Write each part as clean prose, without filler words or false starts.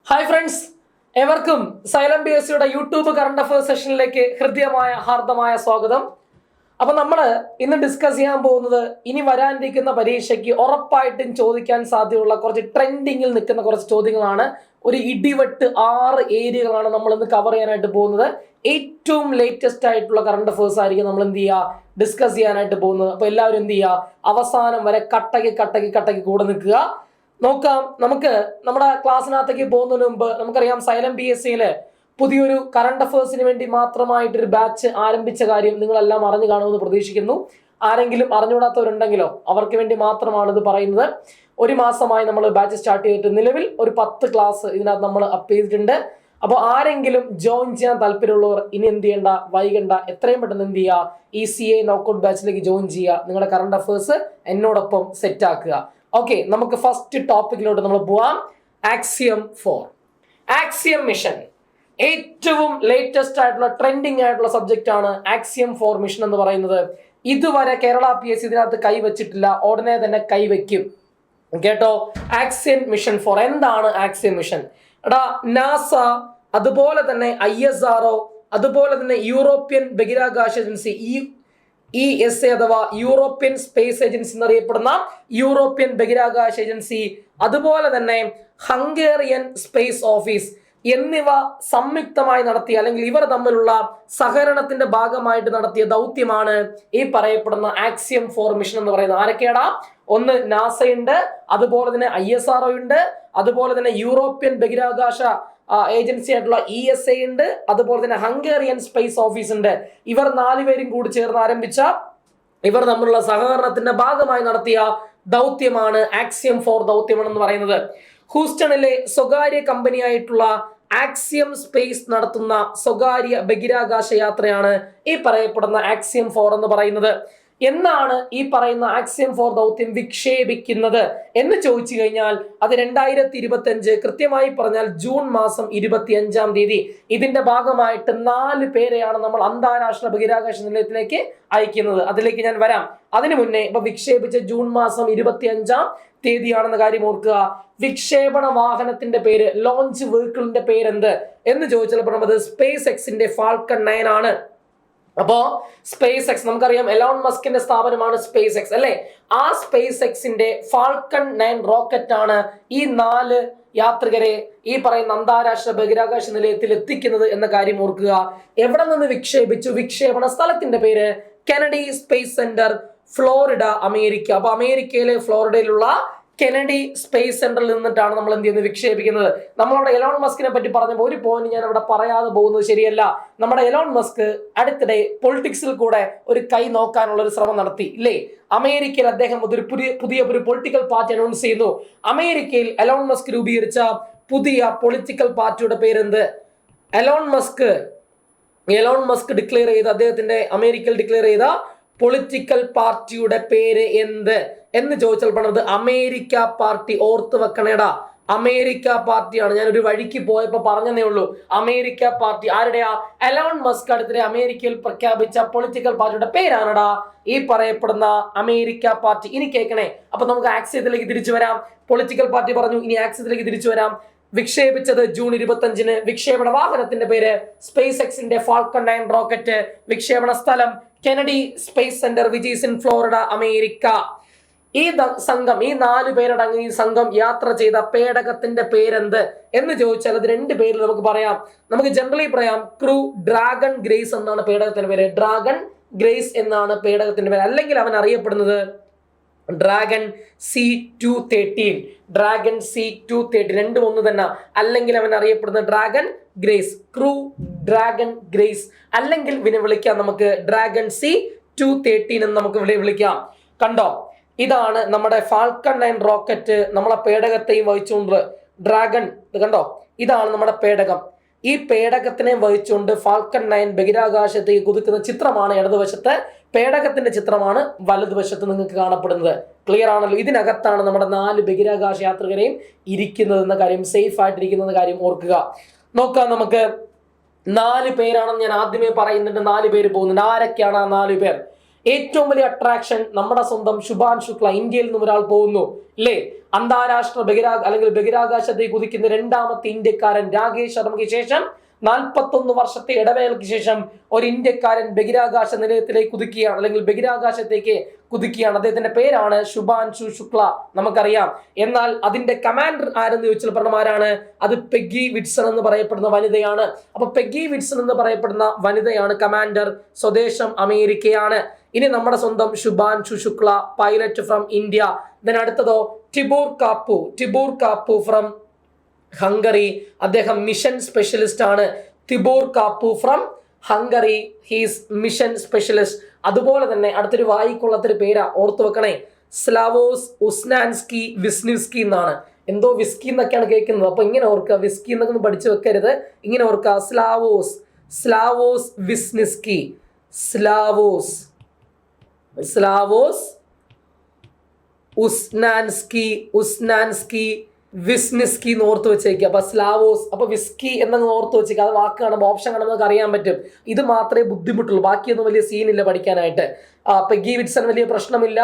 Hi friends, എവർക്കും Xylem B S സിയുടെ YouTube current affairs സെഷനിലേക്ക് ഹൃദ്യമായ ഹാർദമായ സ്വാഗതം. അപ്പൊ നമ്മൾ ഇന്ന് ഡിസ്കസ് ചെയ്യാൻ പോകുന്നത് ഇനി വരാനിരിക്കുന്ന പരീക്ഷയ്ക്ക് ഉറപ്പായിട്ടും ചോദിക്കാൻ സാധ്യതയുള്ള കുറച്ച് ട്രെൻഡിങ്ങിൽ നിൽക്കുന്ന കുറച്ച് ചോദ്യങ്ങളാണ്. ഒരു ഇടിവെട്ട് 6 ഏരിയകളാണ് നമ്മൾ ഇന്ന് കവർ ചെയ്യാനായിട്ട് പോകുന്നത്. ഏറ്റവും ലേറ്റസ്റ്റ് ആയിട്ടുള്ള കറണ്ട് അഫയേഴ്സ് ആയിരിക്കും നമ്മൾ എന്ത് ചെയ്യുക, ഡിസ്കസ് ചെയ്യാനായിട്ട് പോകുന്നത്. അപ്പൊ എല്ലാവരും എന്ത് ചെയ്യുക, അവസാനം വരെ കട്ടയ്ക്ക് കൂടെ നിൽക്കുക. നോക്കാം. നമുക്ക് നമ്മുടെ ക്ലാസ്സിനകത്തേക്ക് പോകുന്നതിന് മുമ്പ് നമുക്കറിയാം സൈലം ബി എസ് സിയിലെ പുതിയൊരു കറണ്ട് അഫയേഴ്സിന് വേണ്ടി മാത്രമായിട്ടൊരു ബാച്ച് ആരംഭിച്ച കാര്യം നിങ്ങളെല്ലാം അറിഞ്ഞു കാണുമെന്ന് പ്രതീക്ഷിക്കുന്നു. ആരെങ്കിലും അറിഞ്ഞുകൂടാത്തവരുണ്ടെങ്കിലോ അവർക്ക് വേണ്ടി മാത്രമാണ് ഇത് പറയുന്നത്. ഒരു മാസമായി നമ്മൾ ബാച്ച് സ്റ്റാർട്ട് ചെയ്തിട്ട് നിലവിൽ ഒരു 10 ക്ലാസ് ഇതിനകത്ത് നമ്മൾ അപ്പ് ചെയ്തിട്ടുണ്ട്. അപ്പോൾ ആരെങ്കിലും ജോയിൻ ചെയ്യാൻ താല്പര്യമുള്ളവർ ഇനി എന്ത് ചെയ്യേണ്ട, വൈകണ്ട, എത്രയും പെട്ടെന്ന് എന്ത് ചെയ്യുക, ഈ CA നോക്കൗട്ട് ബാച്ചിലേക്ക് ജോയിൻ ചെയ്യുക. നിങ്ങളുടെ കറണ്ട് അഫയേഴ്സ് എന്നോടൊപ്പം സെറ്റ് ആക്കുക. ഓക്കെ, നമുക്ക് ഫസ്റ്റ് ടോപ്പിക്കിലോട്ട് നമ്മൾ പോവാം. Axiom 4 axiom mission. ഏറ്റവും ലേറ്റസ്റ്റ് ആയിട്ടുള്ള ട്രെൻഡിങ് ആയിട്ടുള്ള സബ്ജക്റ്റ് ആണ് ആക്സിയം 4 മിഷൻ എന്ന് പറയുന്നത്. ഇതുവരെ കേരള PSC ഇതിനകത്ത് കൈവച്ചിട്ടില്ല, ഉടനെ തന്നെ കൈവയ്ക്കും. കേട്ടോ, ആക്സിയം മിഷൻ 4 എന്താണ് ആക്സിയം മിഷൻ? എടാ, നാസ, അതുപോലെ തന്നെ ISRO, അതുപോലെ തന്നെ യൂറോപ്യൻ ബഹിരാകാശ ഏജൻസി ESA അഥവാ യൂറോപ്യൻ സ്പേസ് ഏജൻസി എന്നറിയപ്പെടുന്ന യൂറോപ്യൻ ബഹിരാകാശ ഏജൻസി, അതുപോലെ തന്നെ ഹംഗേറിയൻ സ്പേസ് ഓഫീസ് എന്നിവ സംയുക്തമായി നടത്തിയ, അല്ലെങ്കിൽ ഇവർ തമ്മിലുള്ള സഹകരണത്തിന്റെ ഭാഗമായിട്ട് നടത്തിയ ദൗത്യമാണ് ഈ പറയപ്പെടുന്ന ആക്സിയം 4 മിഷൻ എന്ന് പറയുന്നത്. ആരൊക്കെയാടാ? ഒന്ന് നാസയുണ്ട്, അതുപോലെ തന്നെ ISRO ഉണ്ട്, അതുപോലെ തന്നെ യൂറോപ്യൻ ബഹിരാകാശ ഏജൻസി ആയിട്ടുള്ള ESA ഉണ്ട്, അതുപോലെ തന്നെ ഹംഗേറിയൻ സ്പേസ് ഓഫീസ് ഉണ്ട്. ഇവർ 4 പേരും കൂടി ചേർന്ന് ആരംഭിച്ച, ഇവർ തമ്മിലുള്ള സഹകരണത്തിന്റെ ഭാഗമായി നടത്തിയ ദൗത്യമാണ് ആക്സിയം 4 ദൗത്യം എന്ന് പറയുന്നത്. ഹൂസ്റ്റണിലെ സ്വകാര്യ കമ്പനിയായിട്ടുള്ള ആക്സിയം സ്പേസ് നടത്തുന്ന സ്വകാര്യ ബഹിരാകാശ യാത്രയാണ് ഈ പറയപ്പെടുന്ന ആക്സിയം 4 എന്ന് പറയുന്നത്. എന്നാണ് ഈ പറയുന്ന ആക്സിയം 4 ദൗത്യം വിക്ഷേപിക്കുന്നത് എന്ന് ചോദിച്ചു കഴിഞ്ഞാൽ അത് 2025, കൃത്യമായി പറഞ്ഞാൽ ജൂൺ മാസം 25-ാം തീയതി. ഇതിന്റെ ഭാഗമായിട്ട് 4 പേരെയാണ് നമ്മൾ അന്താരാഷ്ട്ര ബഹിരാകാശ നിലയത്തിലേക്ക് അയക്കുന്നത്. അതിലേക്ക് ഞാൻ വരാം. അതിനു മുന്നേ ഇപ്പൊ വിക്ഷേപിച്ച ജൂൺ മാസം 25-ാം തീയതിയാണെന്ന കാര്യം ഓർക്കുക. വിക്ഷേപണ വാഹനത്തിന്റെ പേര്, ലോഞ്ച് വെഹിക്കിളിന്റെ പേരെന്ത് എന്ന് ചോദിച്ചാൽ അത് സ്പേസ് എക്സിന്റെ ഫാൽക്കൺ 9 ആണ്. അപ്പോ സ്പേസ് എക്സ് നമുക്കറിയാം, എലോൺ മസ്കിന്റെ സ്ഥാപനമാണ് സ്പേസ് എക്സ് അല്ലെ. ആ സ്പേസ് എക്സിന്റെ ഫാൽക്കൺ 9 റോക്കറ്റ് ആണ് ഈ 4 യാത്രികരെ ഈ പറയുന്ന അന്താരാഷ്ട്ര ബഹിരാകാശ നിലയത്തിൽ എത്തിക്കുന്നത് എന്ന കാര്യം ഓർക്കുക. എവിടെ നിന്ന് വിക്ഷേപിച്ചു? വിക്ഷേപണ സ്ഥലത്തിന്റെ പേര് Kennedy space centre, Florida, America. അപ്പൊ അമേരിക്കയിലെ ഫ്ലോറിഡയിലുള്ള കെനഡി സ്പേസ് സെന്ററിൽ നിന്നിട്ടാണ് നമ്മൾ എന്ത് ചെയ്യുന്നത്, വിക്ഷേപിക്കുന്നത്. നമ്മളവിടെ എലോൺ മസ്കിനെ പറ്റി പറഞ്ഞപ്പോൾ ഒരു പോയിന്റ് ഞാൻ അവിടെ പറയാതെ പോകുന്നത് ശരിയല്ല. നമ്മുടെ എലോൺ മസ്ക് അടുത്തിടെ പൊളിറ്റിക്സിൽ കൂടെ ഒരു കൈ നോക്കാനുള്ള ഒരു ശ്രമം നടത്തി ഇല്ലേ. അമേരിക്കയിൽ അദ്ദേഹം ഒരു പുതിയ ഒരു പൊളിറ്റിക്കൽ പാർട്ടി അനൗൺസ് ചെയ്യുന്നു. അമേരിക്കയിൽ എലോൺ മസ്ക് രൂപീകരിച്ച പുതിയ പൊളിറ്റിക്കൽ പാർട്ടിയുടെ പേരെന്ത്? എലോൺ മസ്ക് ഡിക്ലെയർ ചെയ്ത, അദ്ദേഹത്തിന്റെ അമേരിക്കയിൽ ഡിക്ലെയർ ചെയ്ത പൊളിറ്റിക്കൽ പാർട്ടിയുടെ പേര് എന്ത് എന്ന് ചോദിച്ചാൽ പറഞ്ഞത് അമേരിക്ക പാർട്ടി. ഓർത്ത് വെക്കണേടാ, അമേരിക്ക പാർട്ടിയാണ്. ഞാൻ ഒരു വഴിക്ക് പോയപ്പോ പറഞ്ഞതേ ഉള്ളൂ. അമേരിക്ക പാർട്ടി ആരുടെയാ? എലോൺ മസ്ക് അടുത്തിടെ അമേരിക്കയിൽ പ്രഖ്യാപിച്ച പൊളിറ്റിക്കൽ പാർട്ടിയുടെ പേരാണടാ ഈ പറയപ്പെടുന്ന അമേരിക്ക പാർട്ടി. ഇനി കേൾക്കണേ. അപ്പൊ നമുക്ക് ആക്സിയത്തിലേക്ക് തിരിച്ചു വരാം. പൊളിറ്റിക്കൽ പാർട്ടി പറഞ്ഞു, ഇനി ആക്സിയത്തിലേക്ക് തിരിച്ചു വരാം. വിക്ഷേപിച്ചത് ജൂൺ 25-ന്. വിക്ഷേപണ വാഹനത്തിന്റെ പേര് സ്പേസ് എക്സിന്റെ ഫാൽക്കൺ 9 റോക്കറ്റ്. വിക്ഷേപണ സ്ഥലം Kennedy space centre, which is in Florida, America. ഈ സംഘം, ഈ 4 പേരടങ്ങിയ ഈ സംഘം യാത്ര ചെയ്ത പേടകത്തിന്റെ പേരെന്ത് എന്ന് ചോദിച്ചാൽ അത് 2 പേരിൽ നമുക്ക് പറയാം. നമുക്ക് ജനറലി പറയാം ക്രൂ ഡ്രാഗൺ ഗ്രേസ് എന്നാണ് പേടകത്തിന്റെ പേര്. ഡ്രാഗൺ ഗ്രേസ് എന്നാണ് പേടകത്തിന്റെ പേര്. അല്ലെങ്കിൽ അവൻ അറിയപ്പെടുന്നത് ഡ്രാഗൺ C-230. ഡ്രാഗൺ C-230 രണ്ടും ഒന്ന് തന്നെ. അല്ലെങ്കിൽ അവൻ അറിയപ്പെടുന്ന dragon grace, crew dragon grace, അല്ലെങ്കിൽ ഇതിനെ വിളിക്കാം നമുക്ക് ഡ്രാഗൺ C-213 എന്ന് നമുക്ക് വിളിക്കാം. കണ്ടോ, ഇതാണ് നമ്മുടെ ഫാൽക്കൺ 9 റോക്കറ്റ് നമ്മളെ പേടകത്തെയും വഹിച്ചുകൊണ്ട് ഡ്രാഗൺ. കണ്ടോ, ഇതാണ് നമ്മുടെ പേടകം. ഈ പേടകത്തിനെ വഹിച്ചുകൊണ്ട് ഫാൽക്കൺ 9 ബഹിരാകാശത്തേക്ക് കുതിക്കുന്ന ചിത്രമാണ് ഇടതുവശത്ത്, പേടകത്തിന്റെ ചിത്രമാണ് വലതുവശത്ത് നിങ്ങൾക്ക് കാണപ്പെടുന്നത്. ക്ലിയർ ആണല്ലോ? ഇതിനകത്താണ് നമ്മുടെ 4 ബഹിരാകാശ യാത്രികരെയും ഇരിക്കുന്നത് എന്ന കാര്യം, സേഫ് ആയിട്ടിരിക്കുന്ന കാര്യം ഓർക്കുക. നോക്കാം, നമുക്ക് 4 പേരാണെന്ന് ഞാൻ ആദ്യമേ പറയുന്നുണ്ട്. 4 പേര് പോകുന്നുണ്ട്. ആരൊക്കെയാണ് ആ 4 പേർ? ഏറ്റവും വലിയ അട്രാക്ഷൻ നമ്മുടെ സ്വന്തം ശുഭാൻ ശുക്ല, ഇന്ത്യയിൽ നിന്നും ഒരാൾ പോകുന്നു അല്ലേ, അന്താരാഷ്ട്ര അല്ലെങ്കിൽ ബഹിരാകാശത്തേക്ക് കുതിക്കുന്ന രണ്ടാമത്തെ ഇന്ത്യക്കാരൻ. രാകേഷ് ശർമ്മയ്ക്ക് ശേഷം 41 വർഷത്തെ ഇടവേളയ്ക്ക് ശേഷം ഒരു ഇന്ത്യക്കാരൻ ബഹിരാകാശ നിലയത്തിലേക്ക് കുതിക്കുകയാണ്, അല്ലെങ്കിൽ ബഹിരാകാശത്തേക്ക് കുതിക്കുകയാണ്. അദ്ദേഹത്തിന്റെ പേരാണ് ശുഭാൻഷു ശുക്ല, നമുക്കറിയാം. എന്നാൽ അതിന്റെ കമാൻഡർ ആരെന്ന് ചോദിച്ചാൽ പറഞ്ഞമാരാണ്, അത് പെഗ്ഗി വിറ്റ്സൺ എന്ന് പറയപ്പെടുന്ന വനിതയാണ്. അപ്പൊ പെഗ്ഗി വിറ്റ്സൺ എന്ന് പറയപ്പെടുന്ന വനിതയാണ് കമാൻഡർ, സ്വദേശം അമേരിക്കയാണ്. ഇനി നമ്മുടെ സ്വന്തം Shubhanshu Shukla, pilot from India. അടുത്തതോ ടിബൂർ കാപ്പു ഫ്രം ഹംഗറി, അദ്ദേഹം മിഷൻ സ്പെഷ്യലിസ്റ്റ് ആണ്. Tibor Kapu from Hungary, he's mission specialist. അതുപോലെ തന്നെ അടുത്തൊരു വായിക്കൊള്ളത്തൊരു പേരാ, ഓർത്തു വെക്കണേ, സ്ലാവോസ് ഉസ്നാൻസ്കി വിസ്നിവ്സ്കി എന്നാണ്. എന്തോ വിസ്കി എന്നൊക്കെയാണ് കേൾക്കുന്നത്, അപ്പൊ ഇങ്ങനെ ഓർക്കുക, വിസ്കി എന്നൊക്കെ പഠിച്ചു വെക്കരുത്, ഇങ്ങനെ ഓർക്കുക, Slawosz Wisniewski, Slawosz Uznanski Wisniewski എന്ന് ഓർത്ത് വെച്ചേക്കുക. അപ്പൊ സ്ലാവോസ്, അപ്പൊ വിസ്കി എന്നങ്ങ് ഓർത്ത് വെച്ചേക്കുക. അത് വാക്ക് കാണുമ്പോൾ ഓപ്ഷൻ കാണുമ്പോൾ നമുക്ക് അറിയാൻ പറ്റും. ഇത് മാത്രമേ ബുദ്ധിമുട്ടുള്ളൂ, ബാക്കിയൊന്നും വലിയ സീനില്ല പഠിക്കാനായിട്ട്. പെഗ്ഗി വിറ്റ്സൺ വലിയ പ്രശ്നമില്ല,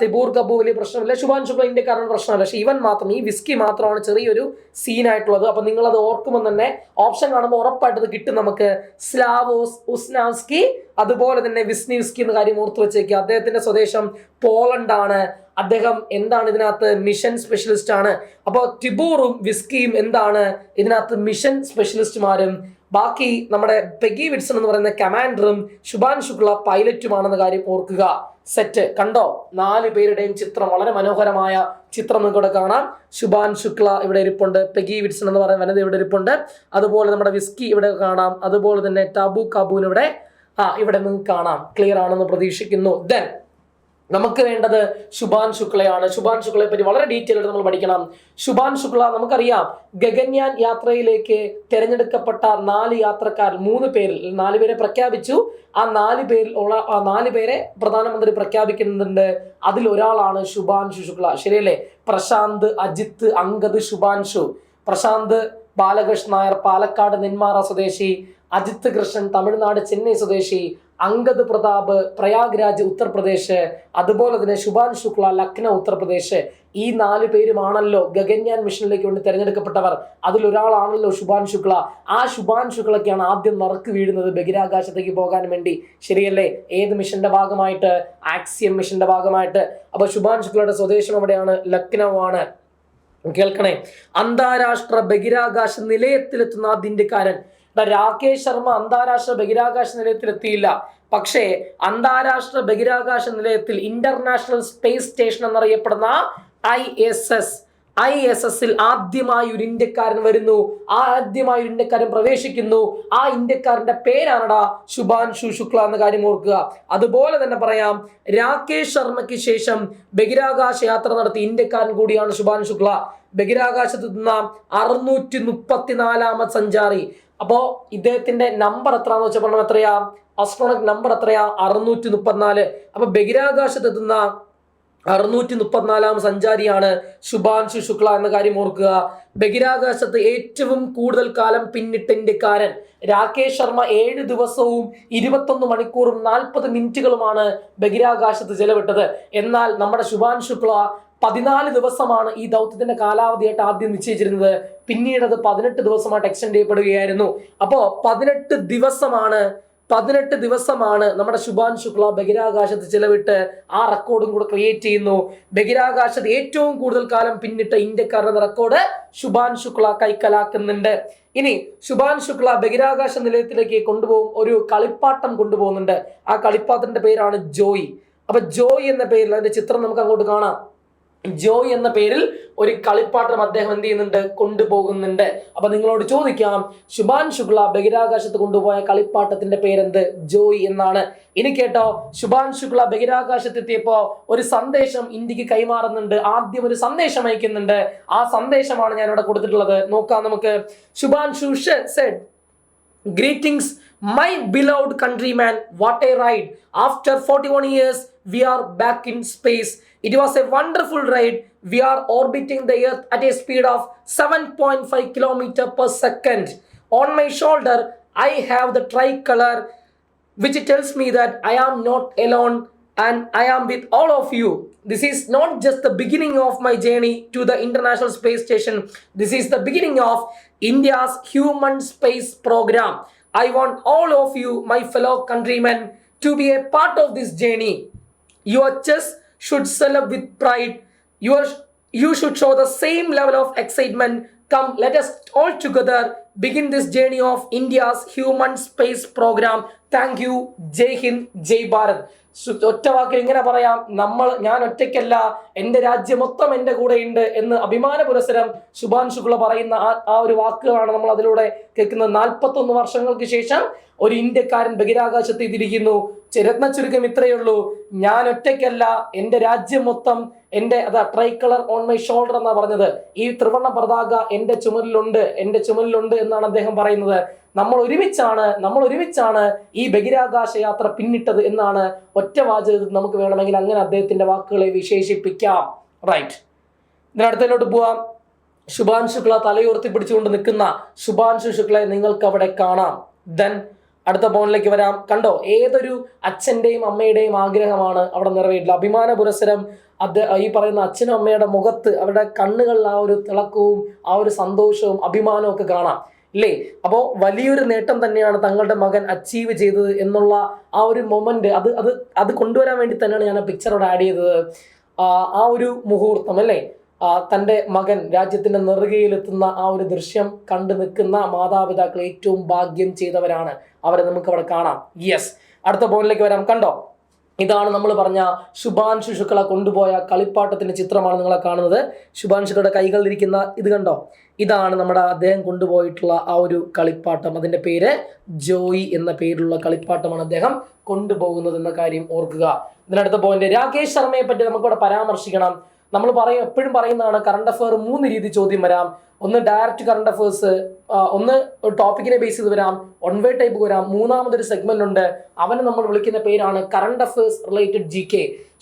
തിബൂർ കബു വലിയ പ്രശ്നമില്ല, ശുഭാൻ ശുക്ല ഇന്ത്യക്കാരൻ പ്രശ്നമല്ല. പക്ഷെ ഇവൻ മാത്രം, ഈ വിസ്കി മാത്രമാണ് ചെറിയൊരു സീനായിട്ടുള്ളത്. അപ്പൊ നിങ്ങൾ അത് ഓർക്കുമ്പോൾ തന്നെ ഓപ്ഷൻ കാണുമ്പോൾ ഉറപ്പായിട്ട് അത് കിട്ടും നമുക്ക്. സ്ലാവോസ് ഉസ്നാവ്സ്കി, അതുപോലെ തന്നെ വിസ്നിവ്സ്കി എന്ന കാര്യം ഓർത്ത് വെച്ചേക്കുക. അദ്ദേഹത്തിന്റെ സ്വദേശം പോളണ്ട് ആണ്. അദ്ദേഹം എന്താണ് ഇതിനകത്ത്, മിഷൻ സ്പെഷ്യലിസ്റ്റ് ആണ്. അപ്പോൾ ടിബൂറും വിസ്കിയും എന്താണ് ഇതിനകത്ത്, മിഷൻ സ്പെഷ്യലിസ്റ്റുമാരും. ബാക്കി നമ്മുടെ പെഗ്ഗി വിറ്റ്സൺ എന്ന് പറയുന്ന കമാൻഡറും ശുഭാൻ ശുക്ല പൈലറ്റുമാണെന്ന കാര്യം ഓർക്കുക. സെറ്റ് കണ്ടോ, 4 പേരുടെയും ചിത്രം, വളരെ മനോഹരമായ ചിത്രം നിങ്ങൾക്ക് ഇവിടെ കാണാം. ശുഭാൻ ശുക്ല ഇവിടെ ഇരിപ്പുണ്ട്, പെഗ്ഗി വിറ്റ്സൺ എന്ന് പറയുന്ന വനിത ഇവിടെ ഇരിപ്പുണ്ട്, അതുപോലെ നമ്മുടെ വിസ്കി ഇവിടെ കാണാം, അതുപോലെ തന്നെ ടാബു കാബൂൻ ഇവിടെ നിങ്ങൾക്ക് കാണാം. ക്ലിയർ ആണെന്ന് പ്രതീക്ഷിക്കുന്നു. ദെൻ നമുക്ക് വേണ്ടത് ശുഭാൻ ശുക്ലയാണ്. ശുഭാൻ ശുക്ലയെ പറ്റി വളരെ ഡീറ്റെയിൽ ആയിട്ട് നമ്മൾ പഠിക്കണം. ശുഭാൻ ശുക്ല നമുക്കറിയാം, ഗഗൻയാൻ യാത്രയിലേക്ക് തിരഞ്ഞെടുക്കപ്പെട്ട 4 യാത്രക്കാർ, 3 പേരിൽ 4 പേരെ പ്രഖ്യാപിച്ചു. ആ 4 പേരിൽ ഉള്ള 4 പേരെ പ്രധാനമന്ത്രി പ്രഖ്യാപിക്കുന്നുണ്ട്. അതിൽ ഒരാളാണ് ശുഭാൻഷു ശുക്ല, ശരിയല്ലേ? പ്രശാന്ത്, അജിത്ത്, അങ്കദ്, ശുഭാൻഷു. പ്രശാന്ത് ബാലകൃഷ്ണൻ നായർ പാലക്കാട് നെന്മാറ സ്വദേശി, അജിത്ത് കൃഷ്ണൻ തമിഴ്നാട് ചെന്നൈ സ്വദേശി, അങ്കദ് പ്രതാപ് പ്രയാഗ്രാജ് ഉത്തർപ്രദേശ്, അതുപോലെ തന്നെ ശുഭാൻ ശുക്ല ലക്നൗ ഉത്തർപ്രദേശ്. ഈ 4 പേരുമാണല്ലോ ഗഗൻയാൻ മിഷനിലേക്ക് വേണ്ടി തിരഞ്ഞെടുക്കപ്പെട്ടവർ. അതിലൊരാളാണല്ലോ ശുഭാൻ ശുക്ല. ആ ശുഭാൻ ശുക്ലയ്ക്കാണ് ആദ്യം നറുക്ക് വീഴുന്നത് ബഹിരാകാശത്തേക്ക് പോകാൻ വേണ്ടി, ശരിയല്ലേ? ഏത് മിഷന്റെ ഭാഗമായിട്ട്? ആക്സിയം മിഷന്റെ ഭാഗമായിട്ട്. അപ്പൊ ശുഭാൻ ശുക്ലയുടെ സ്വദേശം എവിടെയാണ്? ലക്നൗ ആണ്. കേൾക്കണേ, അന്താരാഷ്ട്ര ബഹിരാകാശ നിലയത്തിലെത്തുന്ന ആദ്യ ഇന്ത്യക്കാരൻ. രാകേഷ് ശർമ്മ അന്താരാഷ്ട്ര ബഹിരാകാശ നിലയത്തിലെത്തിയില്ല, പക്ഷേ അന്താരാഷ്ട്ര ബഹിരാകാശ നിലയത്തിൽ ഇന്റർനാഷണൽ സ്പേസ് സ്റ്റേഷൻ എന്നറിയപ്പെടുന്ന ISS ആദ്യമായി ഒരു ഇന്ത്യക്കാരൻ വരുന്നു. ആദ്യമായി ഒരു ഇന്ത്യക്കാരൻ പ്രവേശിക്കുന്നു. ആ ഇന്ത്യക്കാരന്റെ പേരാണടാ ശുഭാൻഷു ശുക്ല എന്ന കാര്യം ഓർക്കുക. അതുപോലെ തന്നെ പറയാം, രാകേഷ് ശർമ്മയ്ക്ക് ശേഷം ബഹിരാകാശ യാത്ര നടത്തിയ ഇന്ത്യക്കാരൻ കൂടിയാണ് ശുഭാൻ ശുക്ല. ബഹിരാകാശത്തെത്തുന്ന 634ാമത് സഞ്ചാരി. അപ്പോ ഇദ്ദേഹത്തിന്റെ നമ്പർ എത്രയാന്ന് വെച്ചാൽ പറഞ്ഞാൽ എത്രയാ? ആസ്ട്രോണറ്റ് നമ്പർ എത്രയാ? 634. അപ്പൊ ബഹിരാകാശത്തെത്തുന്ന 634ാം സഞ്ചാരിയാണ് ശുഭാൻഷു ശുക്ല എന്ന കാര്യം ഓർക്കുക. ബഹിരാകാശത്ത് ഏറ്റവും കൂടുതൽ കാലം പിന്നിട്ട ഇന്ത്യക്കാരൻ രാകേഷ് ശർമ്മ 7 ദിവസവും 21 മണിക്കൂറും 40 മിനിറ്റുകളുമാണ് ബഹിരാകാശത്ത് ചെലവിട്ടത്. എന്നാൽ നമ്മുടെ ശുഭാൻ ശുക്ല 14 ദിവസമാണ് ഈ ദൗത്യത്തിന്റെ കാലാവധിയായിട്ട് ആദ്യം നിശ്ചയിച്ചിരുന്നത്. പിന്നീട് അത് 18 ദിവസമായിട്ട് എക്സ്റ്റെൻഡ് ചെയ്യപ്പെടുകയായിരുന്നു. അപ്പോ 18 ദിവസമാണ് നമ്മുടെ ശുഭാൻ ശുക്ല ബഹിരാകാശത്ത് ചിലവിട്ട് ആ റെക്കോർഡും കൂടെ ക്രിയേറ്റ് ചെയ്യുന്നു. ബഹിരാകാശത്ത് ഏറ്റവും കൂടുതൽ കാലം പിന്നിട്ട ഇന്ത്യക്കാരുടെ റെക്കോർഡ് ശുഭാൻ ശുക്ല കൈക്കലാക്കുന്നുണ്ട്. ഇനി ശുഭാൻ ശുക്ല ബഹിരാകാശ നിലയത്തിലേക്ക് ഒരു കളിപ്പാട്ടം കൊണ്ടുപോകുന്നുണ്ട്. ആ കളിപ്പാട്ടത്തിന്റെ പേരാണ് ജോയ്. അപ്പൊ ജോയ് എന്ന പേരിൽ, അതിന്റെ ചിത്രം നമുക്ക് അങ്ങോട്ട് കാണാം. ജോയ് എന്ന പേരിൽ ഒരു കളിപ്പാട്ടം അദ്ദേഹം എന്ത് ചെയ്യുന്നുണ്ട്? കൊണ്ടുപോകുന്നുണ്ട്. അപ്പൊ നിങ്ങളോട് ചോദിക്കാം, ശുഭാൻ ശുക്ല ബഹിരാകാശത്ത് കൊണ്ടുപോയ കളിപ്പാട്ടത്തിന്റെ പേരെന്ത്? ജോയ് എന്നാണ്. ഇനി കേട്ടോ, ശുഭാൻ ശുക്ല ബഹിരാകാശത്തെത്തിയപ്പോ ഒരു സന്ദേശം ഇന്ത്യക്ക് കൈമാറുന്നുണ്ട്. ആദ്യം ഒരു സന്ദേശം അയക്കുന്നുണ്ട്. ആ സന്ദേശമാണ് ഞാൻ ഇവിടെ കൊടുത്തിട്ടുള്ളത്. നോക്കാം നമുക്ക്. Shubhanshu said, "Greetings, my beloved countrymen. What a ride! After 41 years, we are back in space. It was a wonderful ride. We are orbiting the Earth at a speed of 7.5 km per second. On my shoulder, I have the tricolor which tells me that I am not alone and I am with all of you. This is not just the beginning of my journey to the International Space Station. This is the beginning of India's human space program. I want all of you, my fellow countrymen, to be a part of this journey. Your chest should swell up with pride. You should show the same level of excitement. Come, let us all together begin this journey of India's human space program. Thank you. Jai Hind, Jai Bharat. ഒറ്റ വാക്കിൽ ഇങ്ങനെ പറയാം, ഞാൻ ഒറ്റയ്ക്കല്ല, എൻ്റെ രാജ്യം മൊത്തം എൻ്റെ കൂടെയുണ്ട് എന്ന് അഭിമാന പുരസ്സരം ശുഭാൻ ശുക്ല പറയുന്ന ആ ഒരു വാക്കുകളാണ് നമ്മൾ അതിലൂടെ കേൾക്കുന്നത്. 41 വർഷങ്ങൾക്ക് ശേഷം ഒരു ഇന്ത്യക്കാരൻ ബഹിരാകാശത്ത് എത്തിയിരിക്കുന്നു. രത്ന ചുരുക്കം ഇത്രയേ ഉള്ളൂ, ഞാൻ ഒറ്റയ്ക്കല്ല, എൻ്റെ രാജ്യം മൊത്തം എൻ്റെ try colour on my shoulder എന്നാണ് പറഞ്ഞത്. ഈ ത്രിവർണ്ണ പതാക എൻ്റെ ചുമലിലുണ്ട് എന്നാണ് അദ്ദേഹം പറയുന്നത്. നമ്മൾ ഒരുമിച്ചാണ് ഈ ബഹിരാകാശ യാത്ര പിന്നിട്ടത് എന്നാണ് ഒറ്റ വാചകത്തിൽ നമുക്ക് വേണമെങ്കിൽ അങ്ങനെ അദ്ദേഹത്തിന്റെ വാക്കുകളെ വിശേഷിപ്പിക്കാം. റൈറ്റ്, ഇതിനടുത്തതിലോട്ട് പോവാം. ശുഭാൻ ശുക്ല തലയുയർത്തി പിടിച്ചുകൊണ്ട് നിൽക്കുന്ന ശുഭാൻശു ശുക്ലയെ നിങ്ങൾക്ക് അവിടെ കാണാം. ദെൻ അടുത്ത പോയിന്റിലേക്ക് വരാം. കണ്ടോ, ഏതൊരു അച്ഛൻ്റെയും അമ്മയുടെയും ആഗ്രഹമാണ് അവിടെ നിറവേറ്റില്ല. അഭിമാന പുരസ്സരം ഈ പറയുന്ന അച്ഛനും അമ്മയുടെ മുഖത്ത്, അവരുടെ കണ്ണുകളിൽ ആ ഒരു തിളക്കവും ആ ഒരു സന്തോഷവും അഭിമാനവും ഒക്കെ കാണാം, ഇല്ലേ? അപ്പോൾ വലിയൊരു നേട്ടം തന്നെയാണ് തങ്ങളുടെ മകൻ അച്ചീവ് ചെയ്തത് എന്നുള്ള ആ ഒരു മൊമെന്റ് അത് കൊണ്ടുവരാൻ വേണ്ടി തന്നെയാണ് ഞാൻ ആ പിക്ചറോട് ആഡ് ചെയ്തത്. ആ ഒരു മുഹൂർത്തം, അല്ലേ? തൻ്റെ മകൻ രാജ്യത്തിന്റെ നെറുകയിലെത്തുന്ന ആ ഒരു ദൃശ്യം കണ്ടു നിൽക്കുന്ന മാതാപിതാക്കൾ ഏറ്റവും ഭാഗ്യം ചെയ്തവരാണ്. അവരെ നമുക്ക് അവിടെ കാണാം. യെസ്, അടുത്ത പോയിന്റിലേക്ക് വരാം. കണ്ടോ, ഇതാണ് നമ്മൾ പറഞ്ഞ ശുഭാൻശു ശുക്ല കൊണ്ടുപോയ കളിപ്പാട്ടത്തിന്റെ ചിത്രമാണ് നിങ്ങളെ കാണുന്നത്. ശുഭാൻശു ശുക്ലയുടെ കൈകളിലിരിക്കുന്ന ഇത് കണ്ടോ, ഇതാണ് നമ്മുടെ അദ്ദേഹം കൊണ്ടുപോയിട്ടുള്ള ആ ഒരു കളിപ്പാട്ടം. അതിന്റെ പേര് ജോയി എന്ന പേരിലുള്ള കളിപ്പാട്ടമാണ് അദ്ദേഹം കൊണ്ടുപോകുന്നത് എന്ന കാര്യം ഓർക്കുക. ഇതിനടുത്ത പോയിന്റ്, രാകേഷ് ശർമ്മയെ പറ്റി നമുക്കിവിടെ പരാമർശിക്കണം. നമ്മൾ എപ്പോഴും പറയുന്നതാണ് കറണ്ട് അഫെയർ 3 രീതി ചോദ്യം വരാം. ഒന്ന് ഡയറക്റ്റ് കറണ്ട് അഫേഴ്സ്, ഒന്ന് ടോപ്പിക്കിനെ ബേസ് ചെയ്ത് വരാം, വൺ വേ ടൈപ്പ് വരാം, മൂന്നാമതൊരു സെഗ്മെന്റ് ഉണ്ട്, അവനെ നമ്മൾ വിളിക്കുന്ന പേരാണ് current affairs related GK.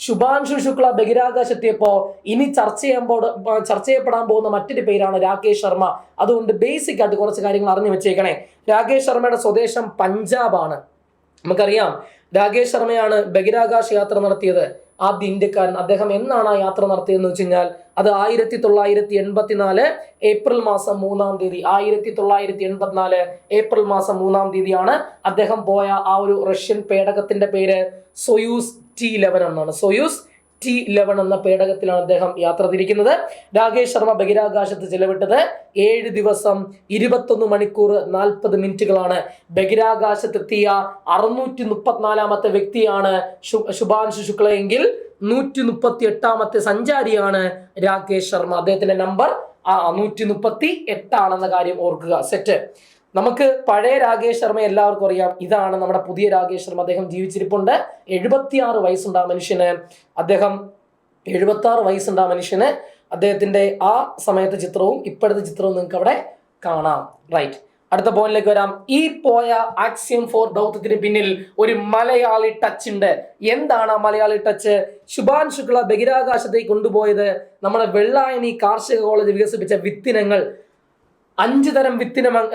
Shubhanshu Shukla ബഹിരാകാശെത്തിയപ്പോൾ ഇനി ചർച്ച ചെയ്യപ്പെടാൻ പോകുന്ന മറ്റൊരു പേരാണ് രാകേഷ് ശർമ്മ. അതുകൊണ്ട് ബേസിക് ആയിട്ട് കുറച്ച് കാര്യങ്ങൾ അറിഞ്ഞു വെച്ചേക്കണേ. രാകേഷ് ശർമ്മയുടെ സ്വദേശം പഞ്ചാബാണ്. നമുക്കറിയാം രാകേഷ് ശർമ്മയാണ് ബഹിരാകാശ യാത്ര നടത്തിയത്, ആദ്യ ഇന്ത്യക്കാരൻ. അദ്ദേഹം എന്നാണ് ആ യാത്ര നടത്തിയതെന്ന് വെച്ച് കഴിഞ്ഞാൽ അത് 1984 ഏപ്രിൽ മാസം 3-ാം തീയതി 1984 ഏപ്രിൽ മാസം 3-ാം തീയതിയാണ് അദ്ദേഹം പോയ ആ ഒരു റഷ്യൻ പേടകത്തിന്റെ പേര് സൊയൂസ് T-11 എന്നാണ്. സൊയൂസ് T-11 എന്ന പേടകത്തിലാണ് അദ്ദേഹം യാത്ര തിരിക്കുന്നത്. രാകേഷ് ശർമ്മ ബഹിരാകാശത്ത് ചെലവിട്ടത് 7 ദിവസം 21 മണിക്കൂർ 40 മിനിറ്റുകളാണ്. ബഹിരാകാശത്തെത്തിയ 634ാമത്തെ വ്യക്തിയാണ് ശുഭാൻശു ശുക്ല എങ്കിൽ 138ാമത്തെ സഞ്ചാരിയാണ് രാകേഷ് ശർമ്മ. അദ്ദേഹത്തിന്റെ നമ്പർ 138 ആണെന്ന കാര്യം ഓർക്കുക. സെറ്റ്. നമുക്ക് പഴയ രാകേഷ് ശർമ്മ എല്ലാവർക്കും അറിയാം. ഇതാണ് നമ്മുടെ പുതിയ രാകേഷ് ശർമ്മ. അദ്ദേഹം ജീവിച്ചിരിപ്പുണ്ട്. 76 വയസ്സുണ്ട് ആ മനുഷ്യന്. 76 വയസ്സുണ്ട് ആ മനുഷ്യന്. അദ്ദേഹത്തിന്റെ ആ സമയത്തെ ചിത്രവും ഇപ്പോഴത്തെ ചിത്രവും നിങ്ങൾക്ക് അവിടെ കാണാം. റൈറ്റ്, അടുത്ത പോയിന്റിലേക്ക് വരാം. ഈ പോയ ആക്സിയം 4 ദൗത്യത്തിന് പിന്നിൽ ഒരു മലയാളി ടച്ച് ഉണ്ട്. എന്താണ് ആ മലയാളി ടച്ച്? ശുഭാൻ ശുക്ല ബഹിരാകാശത്തേക്ക് കൊണ്ടുപോയത് നമ്മുടെ വെള്ളായണി കാർഷിക കോളേജ് വികസിപ്പിച്ച വിത്തിനങ്ങൾ, 5 തരം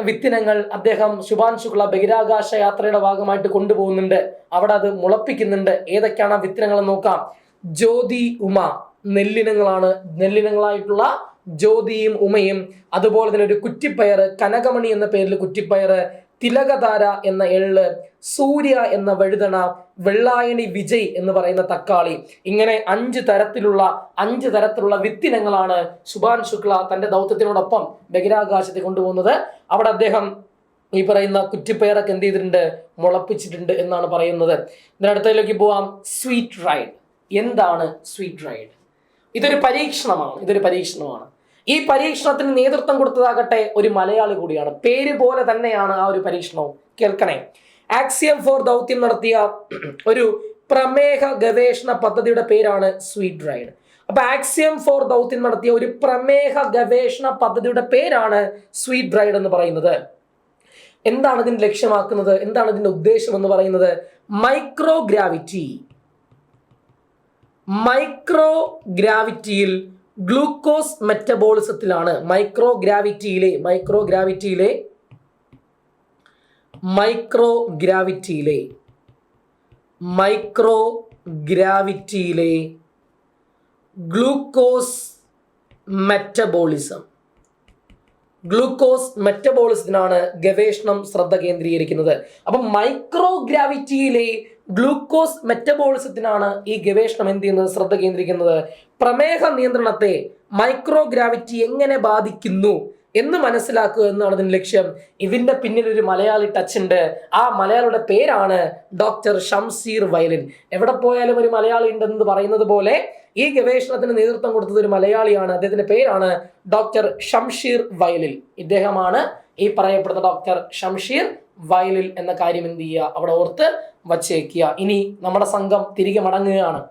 വിത്തിനങ്ങൾ അദ്ദേഹം ശുഭാൻ ശുക്ല ബഹിരാകാശ യാത്രയുടെ ഭാഗമായിട്ട് കൊണ്ടുപോകുന്നുണ്ട്. അവിടെ അത് മുളപ്പിക്കുന്നുണ്ട്. ഏതൊക്കെയാണ് ആ വിത്തിനങ്ങൾ നോക്കാം. ജ്യോതി ഉമ, നെല്ലിനങ്ങളായിട്ടുള്ള ജ്യോതിയും ഉമയും, അതുപോലെ തന്നെ ഒരു കുറ്റിപ്പയർ, കനകമണി എന്ന പേരിൽ കുറ്റിപ്പയർ, തിലകധാര എന്ന എള്ള്, സൂര്യ എന്ന വഴുതണ, വെള്ളായണി വിജയ് എന്ന് പറയുന്ന തക്കാളി. ഇങ്ങനെ 5 തരത്തിലുള്ള വിത്തിനങ്ങളാണ് ശുഭാൻ ശുക്ല തന്റെ ദൗത്യത്തിനോടൊപ്പം ബഹിരാകാശത്തെ കൊണ്ടുപോകുന്നത്. അവിടെ അദ്ദേഹം ഈ പറയുന്ന കുറ്റിപ്പയറൊക്കെ എന്ത് ചെയ്തിട്ടുണ്ട്, മുളപ്പിച്ചിട്ടുണ്ട് എന്നാണ് പറയുന്നത്. ഇതിനടുത്തതിലേക്ക് പോവാം. Sweet ride. എന്താണ് സ്വീറ്റ് റൈഡ്? ഇതൊരു പരീക്ഷണമാണ്. ഈ പരീക്ഷണത്തിന് നേതൃത്വം കൊടുത്തതാകട്ടെ ഒരു മലയാളി കൂടിയാണ്. പേര് പോലെ തന്നെയാണ് ആ ഒരു പരീക്ഷണവും. കേൾക്കണേ. ആക്സിയം 4 ദൗത്യം നടത്തിയ ഒരു പ്രമേഹ ഗവേഷണ പദ്ധതിയുടെ പേരാണ് സ്വീറ്റ് റൈഡ്. അപ്പൊ ആക്സിയം 4 ദൗത്യം നടത്തിയ ഒരു പ്രമേഹ ഗവേഷണ പദ്ധതിയുടെ പേരാണ് സ്വീറ്റ് റൈഡ് എന്ന് പറയുന്നത്. എന്താണ് ഇതിന് ലക്ഷ്യമാക്കുന്നത്? എന്താണ് ഇതിന്റെ ഉദ്ദേശം എന്ന് പറയുന്നത്? മൈക്രോഗ്രാവിറ്റിയിൽ ഗ്ലൂക്കോസ് മെറ്റബോളിസത്തിലാണ്. മൈക്രോഗ്രാവിറ്റിയിലെ മൈക്രോ ഗ്രാവിറ്റിയിലെ ഗ്ലൂക്കോസ് മെറ്റബോളിസം. ഗ്ലൂക്കോസ് മെറ്റബോളിസത്തിനാണ് ഗവേഷണം ശ്രദ്ധ കേന്ദ്രീകരിക്കുന്നത്. അപ്പം മൈക്രോ ഗ്രാവിറ്റിയിലെ ഗ്ലൂക്കോസ് മെറ്റബോളിസത്തിനാണ് ഈ ഗവേഷണം എന്ത് ചെയ്യുന്നത്, ശ്രദ്ധ കേന്ദ്രീകരിക്കുന്നത്. പ്രമേഹ നിയന്ത്രണത്തെ മൈക്രോ ഗ്രാവിറ്റി എങ്ങനെ ബാധിക്കുന്നു എന്ന് മനസ്സിലാക്കുക എന്നാണ് ഇതിന്റെ ലക്ഷ്യം. ഇതിന്റെ പിന്നിൽ ഒരു മലയാളി ടച്ച് ഉണ്ട്. ആ മലയാളിയുടെ പേരാണ് ഡോക്ടർ ഷംഷീർ വയലിൻ. എവിടെ പോയാലും ഒരു മലയാളി ഉണ്ടെന്ന് പറയുന്നത് പോലെ ഈ ഗവേഷണത്തിന് നേതൃത്വം കൊടുത്തത് ഒരു മലയാളിയാണ്. അദ്ദേഹത്തിന്റെ പേരാണ് ഡോക്ടർ ഷംഷീർ വയലിൽ. ഇദ്ദേഹമാണ് ഈ പറയപ്പെടുന്ന ഡോക്ടർ ഷംഷീർ വയലിൽ എന്ന കാര്യം എന്ത് ചെയ്യുക, അവിടെ ഓർത്ത് വച്ചേക്കുക. ഇനി നമ്മുടെ സംഘം തിരികെ മടങ്ങുകയാണ്.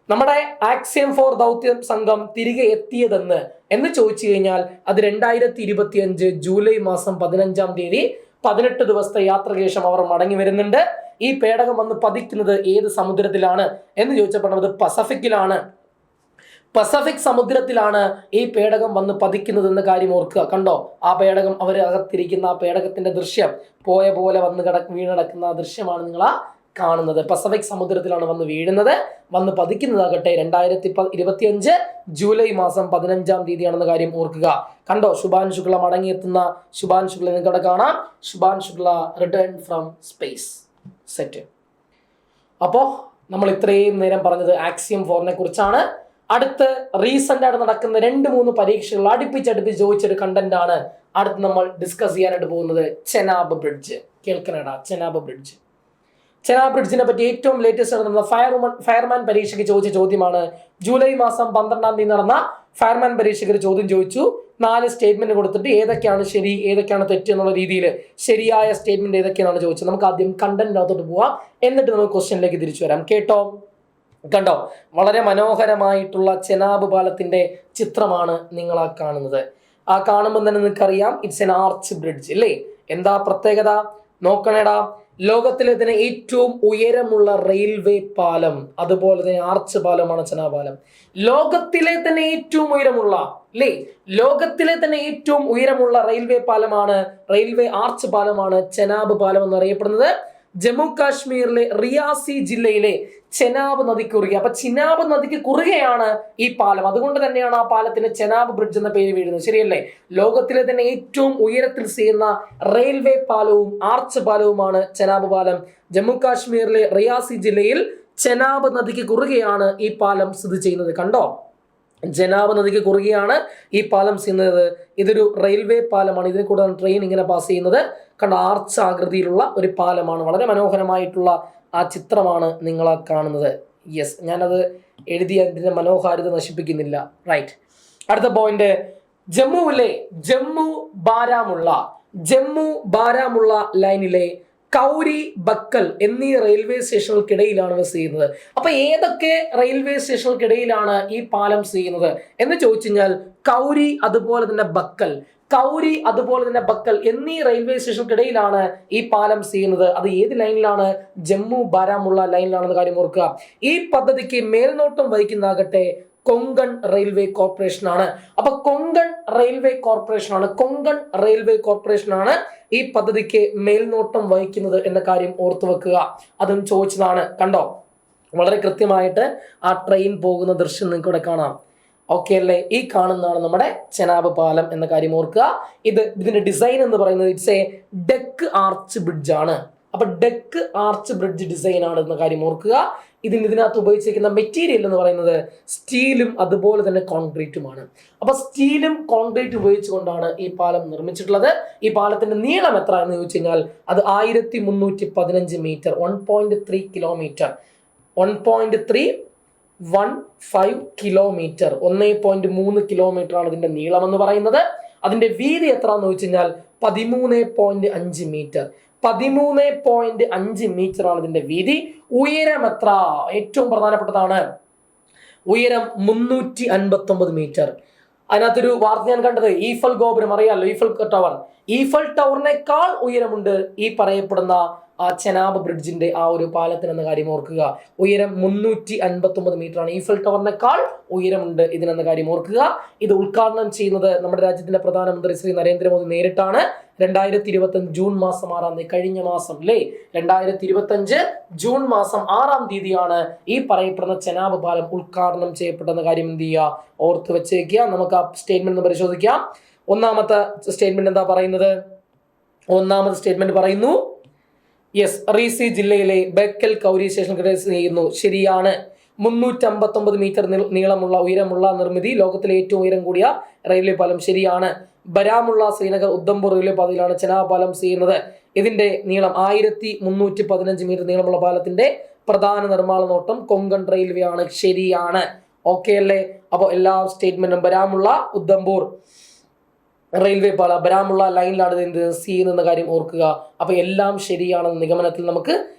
നമ്മുടെ ആക്സിയം 4 ദൗത്യം സംഘം തിരികെ എത്തിയതെന്ന് എന്ന് ചോദിച്ചു കഴിഞ്ഞാൽ അത് 2025 ജൂലൈ മാസം 15-ാം തീയതി 18 ദിവസത്തെ യാത്രയ്ക്ക് ശേഷം അവർ മടങ്ങി വരുന്നുണ്ട്. ഈ പേടകം വന്ന് പതിക്കുന്നത് ഏത് സമുദ്രത്തിലാണ് എന്ന് ചോദിച്ചപ്പോൾ അത് പസഫിക്കിലാണ്. പസഫിക് സമുദ്രത്തിലാണ് ഈ പേടകം വന്ന് പതിക്കുന്നത് എന്ന കാര്യം ഓർക്കുക. കണ്ടോ ആ പേടകം, അവർ അകത്തിരിക്കുന്ന ആ പേടകത്തിന്റെ ദൃശ്യം, പോയ പോലെ വന്ന് വീണടക്കുന്ന ആ ദൃശ്യമാണ് നിങ്ങൾ ആ കാണുന്നത്. പസഫിക് സമുദ്രത്തിലാണ് വന്ന് വീഴുന്നത്. വന്ന് പതിക്കുന്നതാകട്ടെ 2025 ജൂലൈ മാസം 15-ാം തീയതിയാണെന്ന കാര്യം ഓർക്കുക. കണ്ടോ ശുഭാൻ ശുക്ല മടങ്ങിയെത്തുന്ന ശുഭാൻ ശുക്ല നിങ്ങൾക്ക് കാണാം. Shubhan Shukla return from space set. അപ്പോൾ നമ്മൾ ഇത്രയും നേരം പറഞ്ഞത് ആക്സിയം 4-നെ കുറിച്ചാണ്. അടുത്ത് റീസെന്റ് ആയിട്ട് നടക്കുന്ന 2-3 പരീക്ഷകൾ അടുപ്പിച്ചടുപ്പിച്ച് ചോദിച്ചൊരു കണ്ടന്റ് ആണ് അടുത്ത് നമ്മൾ ഡിസ്കസ് ചെയ്യാനായിട്ട് പോകുന്നത്. ചെനാബ് ബ്രിഡ്ജ് കേൾക്കണടാ. ചെനാബ് ബ്രിഡ്ജ്. ചെനാബ് ബ്രിഡ്ജിനെ പറ്റി ഏറ്റവും ലേറ്റസ്റ്റ് നടന്ന ഫയർമാൻ പരീക്ഷയ്ക്ക് ചോദിച്ച ചോദ്യമാണ്. ജൂലൈ മാസം 12-ാം തീയതി നടന്ന ഫയർമാൻ പരീക്ഷയ്ക്ക് ഒരു ചോദ്യം ചോദിച്ചു. 4 സ്റ്റേറ്റ്മെന്റ് കൊടുത്തിട്ട് ഏതൊക്കെയാണ് ശരി ഏതൊക്കെയാണ് തെറ്റ് എന്നുള്ള രീതിയിൽ ശരിയായ സ്റ്റേറ്റ്മെന്റ് ഏതൊക്കെയാണെന്ന് ചോദിച്ചത്. നമുക്ക് ആദ്യം കണ്ടന്റിനകത്തോട്ട് പോവാം, എന്നിട്ട് നമുക്ക് ക്വസ്റ്റ്യനിലേക്ക് തിരിച്ചു വരാം. കേട്ടോ, കണ്ടോ വളരെ മനോഹരമായിട്ടുള്ള ചെനാബ് പാലത്തിന്റെ ചിത്രമാണ് നിങ്ങൾ ആ കാണുന്നത്. ആ കാണുമ്പോൾ തന്നെ നിങ്ങൾക്കറിയാം ഇറ്റ്സ് എൻ ആർച്ച് ബ്രിഡ്ജ് അല്ലേ. എന്താ പ്രത്യേകത നോക്കണേടാ. ലോകത്തിലെ തന്നെ ഏറ്റവും ഉയരമുള്ള റെയിൽവേ പാലം, അതുപോലെ തന്നെ ആർച്ച് പാലമാണ് ചെനാബ് പാലം. ലോകത്തിലെ തന്നെ ഏറ്റവും ഉയരമുള്ള ലോകത്തിലെ തന്നെ ഏറ്റവും ഉയരമുള്ള റെയിൽവേ പാലമാണ്, റെയിൽവേ ആർച്ച് പാലമാണ് ചെനാബ് പാലം എന്നറിയപ്പെടുന്നത്. ജമ്മു കാശ്മീരിലെ റിയാസി ജില്ലയിലെ ചെനാബ് നദിക്ക് കുറുകെ, അപ്പൊ ചിനാബ് നദിക്ക് കുറുകെയാണ് ഈ പാലം. അതുകൊണ്ട് തന്നെയാണ് ആ പാലത്തിന് ചെനാബ് ബ്രിഡ്ജ് എന്ന പേര് വീഴുന്നത്. ശരിയല്ലേ? ലോകത്തിലെ തന്നെ ഏറ്റവും ഉയരത്തിൽ ചെയ്യുന്ന റെയിൽവേ പാലവും ആർച്ച് പാലവുമാണ് ചെനാബ് പാലം. ജമ്മു കാശ്മീരിലെ റിയാസി ജില്ലയിൽ ചെനാബ് നദിക്ക് കുറുകെയാണ് ഈ പാലം സ്ഥിതി ചെയ്യുന്നത്. കണ്ടോ, ചെനാബ് നദിക്ക് കുറുകെയാണ് ഈ പാലം ചെയ്യുന്നത്. ഇതൊരു റെയിൽവേ പാലമാണ്. ഇതിൽ കൂടെ ട്രെയിൻ ഇങ്ങനെ പാസ് ചെയ്യുന്നത്. കണ്ട ആർച്ച് ആകൃതിയിലുള്ള ഒരു പാലമാണ്. വളരെ മനോഹരമായിട്ടുള്ള ആ ചിത്രമാണ് നിങ്ങൾ കാണുന്നത്. യെസ്, ഞാനത് എഴുതി അതിന്റെ മനോഹാരിത നശിപ്പിക്കുന്നില്ല. റൈറ്റ്. അടുത്ത പോയിന്റ്, ജമ്മുവിലെ ജമ്മു ബാരാമുള്ള ലൈനിലെ കൗരി ബക്കൽ എന്നീ റെയിൽവേ സ്റ്റേഷനുകൾക്കിടയിലാണ് ഇത് ചെയ്യുന്നത്. അപ്പൊ ഏതൊക്കെ റെയിൽവേ സ്റ്റേഷനുകൾക്കിടയിലാണ് ഈ പാലം ചെയ്യുന്നത് എന്ന് ചോദിച്ചു കഴിഞ്ഞാൽ കൗരി അതുപോലെ തന്നെ ബക്കൽ എന്നീ റെയിൽവേ സ്റ്റേഷനുകൾക്കിടയിലാണ് ഈ പാലം ചെയ്യുന്നത്. അത് ഏത് ലൈനിലാണ്? ജമ്മു ബാരാമുള്ള ലൈനിലാണെന്ന കാര്യം ഓർക്കുക. ഈ പദ്ധതിക്ക് മേൽനോട്ടം വഹിക്കുന്നതാകട്ടെ കൊങ്കൺ റെയിൽവേ കോർപ്പറേഷൻ ആണ്. അപ്പൊ കൊങ്കൺ റെയിൽവേ കോർപ്പറേഷൻ ആണ് ഈ പദ്ധതിക്ക് മേൽനോട്ടം വഹിക്കുന്നത് എന്ന കാര്യം ഓർത്തു വെക്കുക. അതും ചോദിച്ചതാണ്. കണ്ടോ, വളരെ കൃത്യമായിട്ട് ആ ട്രെയിൻ പോകുന്ന ദൃശ്യം നിങ്ങൾക്ക് ഇവിടെ കാണാം. ഓക്കെ അല്ലേ? ഈ കാണുന്നതാണ് നമ്മുടെ ചെനാബ് പാലം എന്ന കാര്യം ഓർക്കുക. ഇതിന്റെ ഡിസൈൻ എന്ന് പറയുന്നത് it's A deck arch bridge ആണ്. അപ്പൊ ഡെക്ക് ആർച്ച് ബ്രിഡ്ജ് ഡിസൈൻ ആണ് എന്ന കാര്യം ഓർക്കുക. ഇതിനകത്ത് ഉപയോഗിച്ചിരിക്കുന്ന മെറ്റീരിയൽ എന്ന് പറയുന്നത് സ്റ്റീലും അതുപോലെ തന്നെ കോൺക്രീറ്റുമാണ്. അപ്പൊ സ്റ്റീലും കോൺക്രീറ്റ് ഉപയോഗിച്ചുകൊണ്ടാണ് ഈ പാലം നിർമ്മിച്ചിട്ടുള്ളത്. ഈ പാലത്തിന്റെ നീളം എത്ര എന്ന് ചോദിച്ചു കഴിഞ്ഞാൽ അത് 1315 മീറ്റർ, 1.3 കിലോമീറ്റർ, 1.315 കിലോമീറ്റർ, 1.3 കിലോമീറ്റർ ആണ് ഇതിന്റെ നീളം എന്ന് പറയുന്നത്. അതിന്റെ വീതി എത്ര എന്ന് ചോദിച്ചു കഴിഞ്ഞാൽ 13.5 മീറ്റർ, 13.5 മീറ്റർ ആണ് ഇതിന്റെ വീതി. ഉയരം എത്ര? ഏറ്റവും പ്രധാനപ്പെട്ടതാണ്, ഉയരം 359 മീറ്റർ. അതിനകത്തൊരു വാർത്ത ഞാൻ കണ്ടത്, ഈഫൽ ഗോപുരം അറിയാമല്ലോ, ഈഫൽ ടവറിനേക്കാൾ ഉയരമുണ്ട് ഈ പറയപ്പെടുന്ന ആ ചെനാബ് ബ്രിഡ്ജിന്റെ ആ ഒരു പാലത്തിന് എന്ന കാര്യം ഓർക്കുക. ഉയരം 359 മീറ്റർ ആണ്. ഈഫൽ ടവറിനേക്കാൾ ഉയരമുണ്ട് ഇതിനെന്ന കാര്യം ഓർക്കുക. ഇത് ഉദ്ഘാടനം ചെയ്യുന്നത് നമ്മുടെ രാജ്യത്തിന്റെ പ്രധാനമന്ത്രി ശ്രീ നരേന്ദ്രമോദി നേരിട്ടാണ്. 2025 ജൂൺ മാസം 6-ാം തീയതി, കഴിഞ്ഞ മാസം അല്ലേ, 2025 ജൂൺ മാസം 6-ാം തീയതിയാണ് ഈ പറയപ്പെടുന്ന ചെനാബ് പാലം ഉദ്ഘാടനം ചെയ്യപ്പെട്ടെന്ന കാര്യം എന്ത് ചെയ്യുക, ഓർത്ത് വെച്ചേക്കുക. നമുക്ക് ആ സ്റ്റേറ്റ്മെന്റ് പരിശോധിക്കാം. ഒന്നാമത്തെ സ്റ്റേറ്റ്മെന്റ് എന്താ പറയുന്നത്? ഒന്നാമത്തെ സ്റ്റേറ്റ്മെന്റ് പറയുന്നു, യെസ്, റീസി ജില്ലയിലെ ബേക്കൽ കൗരി സ്റ്റേഷൻ ചെയ്യുന്നു. ശരിയാണ്. 359 മീറ്റർ നീളമുള്ള ഉയരമുള്ള നിർമ്മിതി, ലോകത്തിലെ ഏറ്റവും ഉയരം കൂടിയ റെയിൽവേ പാലം. ശരിയാണ്. ബരാമുള്ള ശ്രീനഗർ ഉദ്ധംപൂർ റെയിൽവേ പാതയിലാണ് ചെനാബ് പാലം ചെയ്യുന്നത്. ഇതിന്റെ നീളം 1315 മീറ്റർ നീളമുള്ള പാലത്തിന്റെ പ്രധാന നിർമ്മാണ നോട്ടം കൊങ്കൺ റെയിൽവേ ആണ്. ശരിയാണ്. ഓക്കെ അല്ലേ? അപ്പോൾ എല്ലാ സ്റ്റേറ്റ്മെന്റും ബരാമുള്ള ഉദ്ധംപൂർ റെയിൽവേ പാല ബരാമുള്ള ലൈനിലാണ് ഇത് ചെയ്യുന്ന കാര്യം ഓർക്കുക. അപ്പൊ എല്ലാം ശരിയാണെന്ന നിഗമനത്തിൽ നമുക്ക്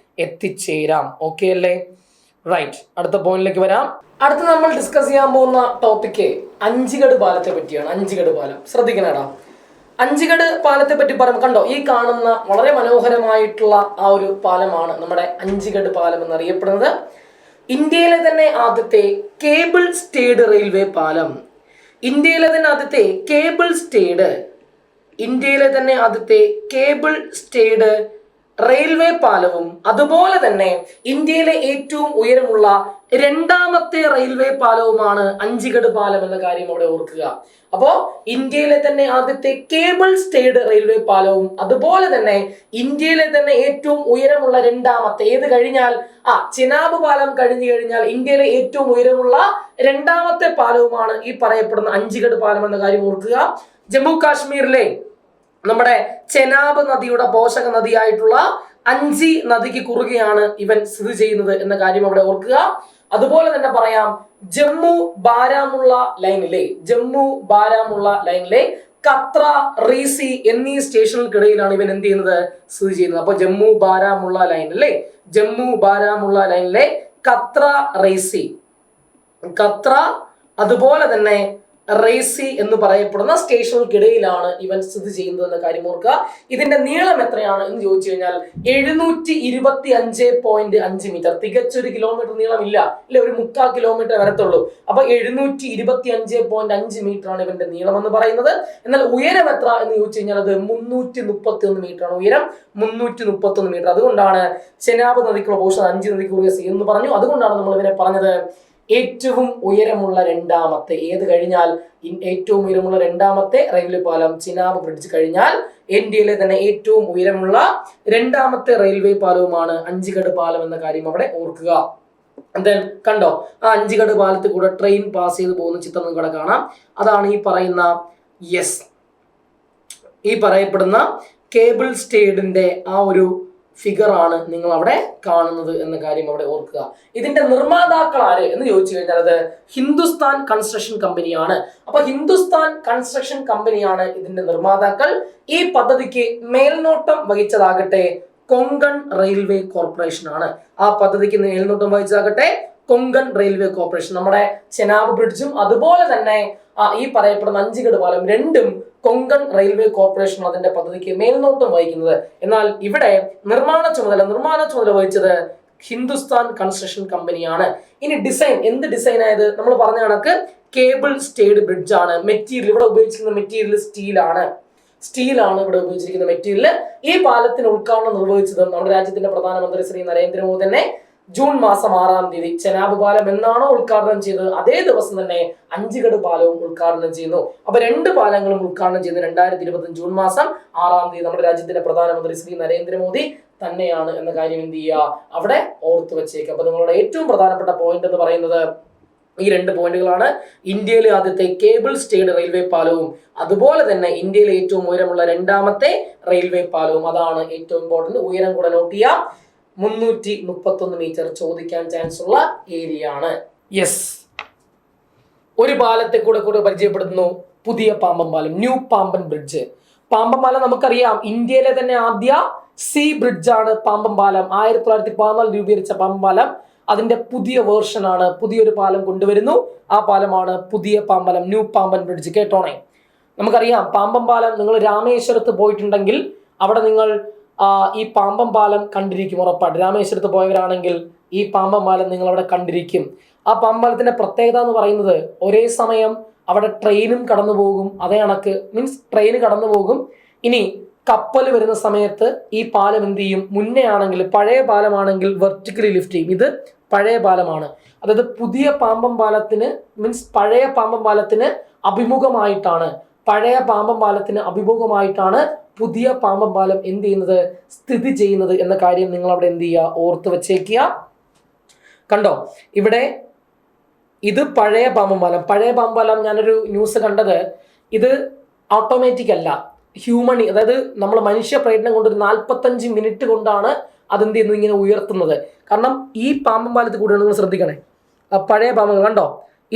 എത്തിച്ചേരാം. ഓക്കെ അല്ലേ? റൈറ്റ്. അടുത്ത പോയിന്റിലേക്ക് വരാം. അടുത്ത നമ്മൾ ഡിസ്കസ് ചെയ്യാൻ പോകുന്ന ടോപ്പിക്ക് അഞ്ചുഗഡ് പാലത്തെ പറ്റിയാണ്. അഞ്ചുഗഡ് പാലം ശ്രദ്ധിക്കണേടാ. അഞ്ചുഗഡ് പാലത്തെ പറ്റി പറയുമ്പോൾ കണ്ടോ, ഈ കാണുന്ന വളരെ മനോഹരമായിട്ടുള്ള ആ ഒരു പാലമാണ് നമ്മുടെ അഞ്ചുഗഡ് പാലം എന്നറിയപ്പെടുന്നത്. ഇന്ത്യയിലെ തന്നെ ആദ്യത്തെ കേബിൾ സ്റ്റേഡ് റെയിൽവേ പാലം. ഇന്ത്യയിലെ തന്നെ ആദ്യത്തെ കേബിൾ സ്റ്റേഡ് റെയിൽവേ പാലവും അതുപോലെ തന്നെ ഇന്ത്യയിലെ ഏറ്റവും ഉയരമുള്ള രണ്ടാമത്തെ റെയിൽവേ പാലവുമാണ് അഞ്ചുഗഡ് പാലം എന്ന കാര്യം അവിടെ ഓർക്കുക. അപ്പോ ഇന്ത്യയിലെ തന്നെ ആദ്യത്തെ കേബിൾ സ്റ്റേഡ് റെയിൽവേ പാലവും അതുപോലെ തന്നെ ഇന്ത്യയിലെ തന്നെ ഏറ്റവും ഉയരമുള്ള രണ്ടാമത്തെ, ഏത് കഴിഞ്ഞാൽ ചെനാബ് പാലം കഴിഞ്ഞു കഴിഞ്ഞാൽ ഇന്ത്യയിലെ ഏറ്റവും ഉയരമുള്ള രണ്ടാമത്തെ പാലവുമാണ് ഈ പറയപ്പെടുന്ന അഞ്ചുഗഡ് പാലം എന്ന കാര്യം ഓർക്കുക. ജമ്മു കാശ്മീരിലെ നമ്മുടെ ചെനാബ് നദിയുടെ പോഷക നദിയായിട്ടുള്ള അഞ്ചി നദിക്ക് കുറുകെയാണ് ഇവൻ സ്ഥിതി ചെയ്യുന്നത് എന്ന കാര്യം അവിടെ ഓർക്കുക. അതുപോലെ തന്നെ പറയാം, ജമ്മു ബാരാമുള്ള ലൈനിലെ കത്ര, റീസി എന്നീ സ്റ്റേഷനുകൾക്കിടയിലാണ് ഇവൻ എന്ത് ചെയ്യുന്നത്, സ്ഥിതി ചെയ്യുന്നത്. അപ്പൊ ജമ്മു ബാരാമുള്ള ലൈനിലെ കത്ര, റീസി, അതുപോലെ തന്നെ റേസി എന്ന് പറയപ്പെടുന്ന സ്റ്റേഷനുകൾക്കിടയിലാണ് ഇവൻ സ്ഥിതി ചെയ്യുന്നത് എന്ന കാര്യം ഓർക്കുക. ഇതിന്റെ നീളം എത്രയാണ് എന്ന് ചോദിച്ചു കഴിഞ്ഞാൽ 725.5 മീറ്റർ. തികച്ചൊരു കിലോമീറ്റർ നീളം ഇല്ല, ഒരു 3/4 കിലോമീറ്റർ വരത്തുള്ളൂ. അപ്പൊ 725.5 മീറ്റർ ആണ് ഇവന്റെ നീളം എന്ന് പറയുന്നത്. എന്നാൽ ഉയരം എത്ര എന്ന് ചോദിച്ചു കഴിഞ്ഞാൽ അത് 331 മീറ്റർ ആണ്. ഉയരം 331 മീറ്റർ. അതുകൊണ്ടാണ് ചെനാബ് നദിക്കുള്ള പോഷൻ 5 നദിക്ക് കുറുകെ എന്ന് പറഞ്ഞു. അതുകൊണ്ടാണ് നമ്മൾ ഇവനെ പറഞ്ഞത് ഏറ്റവും ഉയരമുള്ള രണ്ടാമത്തെ, ഏത് കഴിഞ്ഞാൽ ഏറ്റവും ഉയരമുള്ള രണ്ടാമത്തെ റെയിൽവേ പാലം ചെനാബ് ബ്രിഡ്ജ് കഴിഞ്ഞാൽ ഇന്ത്യയിലെ തന്നെ ഏറ്റവും ഉയരമുള്ള രണ്ടാമത്തെ റെയിൽവേ പാലവുമാണ് അഞ്ചുഗഡ് പാലം എന്ന കാര്യം അവിടെ ഓർക്കുക. കണ്ടോ, ആ അഞ്ചുഗഡ് പാലത്തിൽ കൂടെ ട്രെയിൻ പാസ് ചെയ്ത് പോകുന്ന ചിത്രം നിങ്ങൾക്ക് അവിടെ കാണാം. അതാണ് ഈ പറയപ്പെടുന്ന കേബിൾ സ്റ്റേഡിന്റെ ആ ഒരു ഫിഗർ ആണ് നിങ്ങൾ അവിടെ കാണുന്നത് എന്ന കാര്യം അവിടെ ഓർക്കുക. ഇതിന്റെ നിർമ്മാതാക്കൾ ആര് എന്ന് ചോദിച്ചു കഴിഞ്ഞാൽ അത് ഹിന്ദുസ്ഥാൻ കൺസ്ട്രക്ഷൻ കമ്പനിയാണ്. അപ്പൊ ഹിന്ദുസ്ഥാൻ കൺസ്ട്രക്ഷൻ കമ്പനിയാണ് ഇതിന്റെ നിർമ്മാതാക്കൾ. ഈ പദ്ധതിക്ക് മേൽനോട്ടം വഹിച്ചതാകട്ടെ കൊങ്കൺ റെയിൽവേ കോർപ്പറേഷൻ ആണ്. ആ പദ്ധതിക്ക് മേൽനോട്ടം വഹിച്ചതാകട്ടെ കൊങ്കൺ റെയിൽവേ കോർപ്പറേഷൻ. നമ്മുടെ ചെനാബ് ബ്രിഡ്ജും അതുപോലെ തന്നെ ഈ പറയപ്പെടുന്ന അഞ്ചുഗഡ് പാലം രണ്ടും കൊങ്കൺ റെയിൽവേ കോർപ്പറേഷൻ അതിന്റെ പദ്ധതിക്ക് മേൽനോട്ടം വഹിക്കുന്നത്. എന്നാൽ ഇവിടെ നിർമ്മാണ ചുമതല വഹിച്ചത് ഹിന്ദുസ്ഥാൻ കൺസ്ട്രക്ഷൻ കമ്പനിയാണ്. ഇനി ഡിസൈൻ, എന്ത് ഡിസൈൻ ആയത്? നമ്മൾ പറഞ്ഞ കണക്ക് കേബിൾ സ്റ്റേഡ് ബ്രിഡ്ജ് ആണ്. മെറ്റീരിയൽ ഇവിടെ ഉപയോഗിച്ചിരിക്കുന്ന മെറ്റീരിയൽ സ്റ്റീലാണ് ഇവിടെ ഉപയോഗിച്ചിരിക്കുന്ന മെറ്റീരിയൽ. ഈ പാലത്തിന് ഉദ്ഘാടനം നിർവഹിച്ചത് നമ്മുടെ രാജ്യത്തിന്റെ പ്രധാനമന്ത്രി ശ്രീ നരേന്ദ്രമോദി തന്നെ ജൂൺ മാസം 6-ാം തീയതി. ചെനാബ് പാലം എന്നാണോ ഉദ്ഘാടനം ചെയ്തത് അതേ ദിവസം തന്നെ അഞ്ചുഗഡ് പാലവും ഉദ്ഘാടനം ചെയ്യുന്നു. അപ്പൊ രണ്ട് പാലങ്ങളും ഉദ്ഘാടനം ചെയ്യുന്നത് 2025 ജൂൺ മാസം 6-ാം തീയതി നമ്മുടെ രാജ്യത്തിന്റെ പ്രധാനമന്ത്രി ശ്രീ നരേന്ദ്രമോദി തന്നെയാണ് എന്ന കാര്യം എന്ത് ചെയ്യുക, അവിടെ ഓർത്തു വെച്ചേക്കുക. അപ്പൊ നിങ്ങളുടെ ഏറ്റവും പ്രധാനപ്പെട്ട പോയിന്റ് എന്ന് പറയുന്നത് ഈ രണ്ട് പോയിന്റുകളാണ്. ഇന്ത്യയിലെ ആദ്യത്തെ കേബിൾ സ്റ്റേഡ് റെയിൽവേ പാലവും അതുപോലെ തന്നെ ഇന്ത്യയിലെ ഏറ്റവും ഉയരമുള്ള രണ്ടാമത്തെ റെയിൽവേ പാലവും. അതാണ് ഏറ്റവും ഇമ്പോർട്ടന്റ്. ഉയരം കൂടെ നോട്ട് ചെയ്യാം. 331 മീറ്റർ ചോദിക്കാൻ ചാൻസ് ഉള്ള ഏരിയ ആണ്. യെസ്, ഒരു പാലത്തെ കൂടെ പരിചയപ്പെടുത്തുന്നു. പുതിയ പാമ്പൻ പാലം, ന്യൂ പാമ്പൻ ബ്രിഡ്ജ്. പാമ്പൻ പാലം നമുക്കറിയാം ഇന്ത്യയിലെ തന്നെ ആദ്യ സീ ബ്രിഡ്ജ് ആണ് പാമ്പൻ പാലം. 1914 രൂപീകരിച്ച പാമ്പൻ പാലം അതിന്റെ പുതിയ വേർഷൻ ആണ്. പുതിയൊരു പാലം കൊണ്ടുവരുന്നു. ആ പാലമാണ് പുതിയ പാമ്പലം, ന്യൂ പാമ്പൻ ബ്രിഡ്ജ്. കേട്ടോണേ, നമുക്കറിയാം പാമ്പൻ പാലം, നിങ്ങൾ രാമേശ്വരത്ത് പോയിട്ടുണ്ടെങ്കിൽ അവിടെ നിങ്ങൾ ഈ പാമ്പം പാലം കണ്ടിരിക്കും ഉറപ്പായിട്ട്. രാമേശ്വരത്ത് പോയവരാണെങ്കിൽ ഈ പാമ്പം പാലം നിങ്ങൾ അവിടെ കണ്ടിരിക്കും. ആ പാമ്പം പാലത്തിന്റെ പ്രത്യേകത എന്ന് പറയുന്നത് ഒരേ സമയം അവിടെ ട്രെയിനും കടന്നു പോകും, അതേ കണക്ക് മീൻസ് ട്രെയിൻ കടന്നു പോകും. ഇനി കപ്പൽ വരുന്ന സമയത്ത് ഈ പാലം എന്ത് ചെയ്യും, മുന്നേ ആണെങ്കിൽ പഴയ പാലമാണെങ്കിൽ വെർട്ടിക്കലി ലിഫ്റ്റ് ചെയ്യും. ഇത് പഴയ പാലമാണ്, അതായത് പുതിയ പാമ്പം പാലത്തിന് മീൻസ് പഴയ പാമ്പം പാലത്തിന് അഭിമുഖമായിട്ടാണ് പുതിയ പാമ്പം പാലം എന്ത് ചെയ്യുന്നത്, സ്ഥിതി ചെയ്യുന്നത് എന്ന കാര്യം നിങ്ങൾ അവിടെ എന്ത് ചെയ്യുക, ഓർത്ത് വെച്ചേക്കുക. കണ്ടോ ഇവിടെ ഇത് പഴയ പാമ്പം പാലം. ഞാനൊരു ന്യൂസ് കണ്ടത്, ഇത് ഓട്ടോമാറ്റിക് അല്ല, ഹ്യൂമണി, അതായത് നമ്മൾ മനുഷ്യ പ്രയത്നം കൊണ്ട് ഒരു 45 മിനിറ്റ് കൊണ്ടാണ് അതെന്ത് ചെയ്യുന്നത്, ഇങ്ങനെ ഉയർത്തുന്നത്. കാരണം ഈ പാമ്പം പാലത്തിൽ കൂടെ നിങ്ങൾ ശ്രദ്ധിക്കണേ, പഴയ പാമ്പം കണ്ടോ,